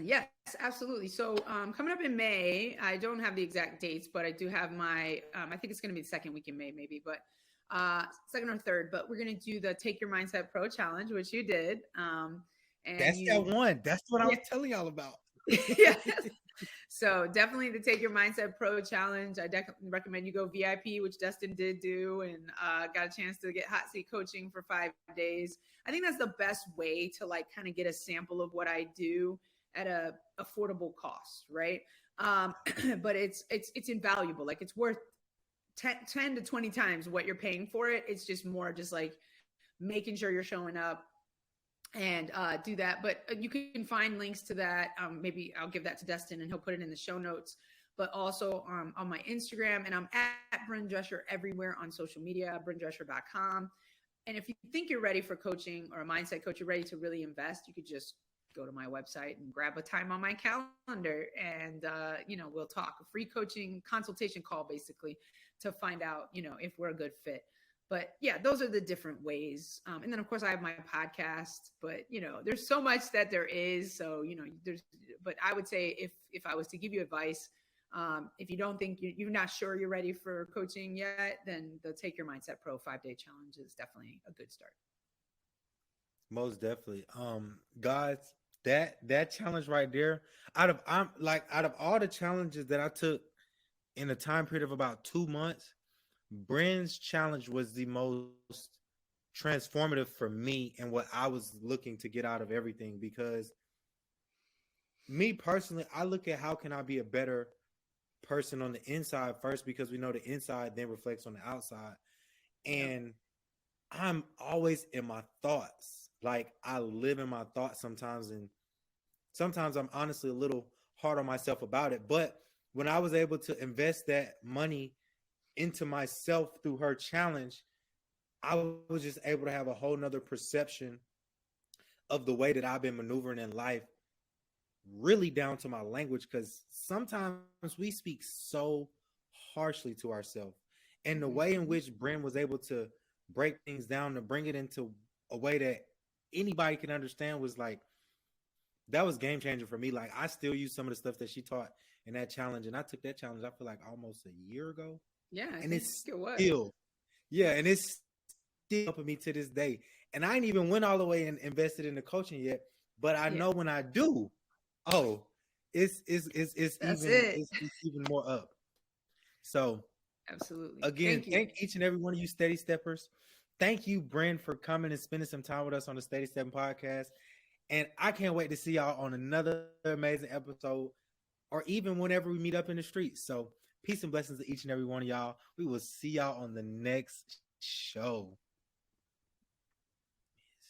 A: Yes, absolutely. So coming up in May, I don't have the exact dates, but I do have my, I think it's going to be the second week in May, maybe, but second or third, but we're going to do the Take Your Mindset Pro Challenge, which you did. And
B: that's that one. That's what I was telling y'all about.
A: Yes. So definitely the Take Your Mindset Pro Challenge. I definitely recommend you go VIP, which Destine did do, and got a chance to get hot seat coaching for 5 days. I think that's the best way to like kind of get a sample of what I do at a affordable cost, right? But it's invaluable. Like it's worth 10 to 20 times what you're paying for it. It's just more just like making sure you're showing up and do that. But you can find links to that. Maybe I'll give that to Destine and he'll put it in the show notes. But also on my Instagram, and I'm at Bryn Drescher everywhere on social media, bryndrescher.com. And if you think you're ready for coaching or a mindset coach, you're ready to really invest, you could just go to my website and grab a time on my calendar, and we'll talk. A free coaching consultation call, basically, to find out if we're a good fit. But yeah, those are the different ways. And then of course I have my podcast, but there's so much that there is. So but I would say if I was to give you advice, if you don't think you're not sure you're ready for coaching yet, then the Take Your Mindset Pro 5-day challenge is definitely a good start.
B: Most definitely. Guys, that challenge right there, out of all the challenges that I took in a time period of about 2 months, Bryn's challenge was the most transformative for me and what I was looking to get out of everything. Because me personally, I look at how can I be a better person on the inside first, because we know the inside then reflects on the outside. And I'm always in my thoughts. Like, I live in my thoughts sometimes, and sometimes I'm honestly a little hard on myself about it. But when I was able to invest that money into myself through her challenge, I was just able to have a whole nother perception of the way that I've been maneuvering in life, really down to my language, because sometimes we speak so harshly to ourselves. And the way in which Bryn was able to break things down, to bring it into a way that anybody can understand, was like, that was game changer for me. Like, I still use some of the stuff that she taught in that challenge, and I took that challenge, I feel like almost a year ago.
A: Yeah,
B: and it's still, and it's still helping me to this day. And I ain't even went all the way and invested in the coaching yet, but I know when I do, it's even more up. So
A: absolutely.
B: Again, thank each and every one of you Steady Steppers. Thank you, Bryn, for coming and spending some time with us on the Steady Stepping Podcast. And I can't wait to see y'all on another amazing episode, or even whenever we meet up in the streets. So peace and blessings to each and every one of y'all. We will see y'all on the next show.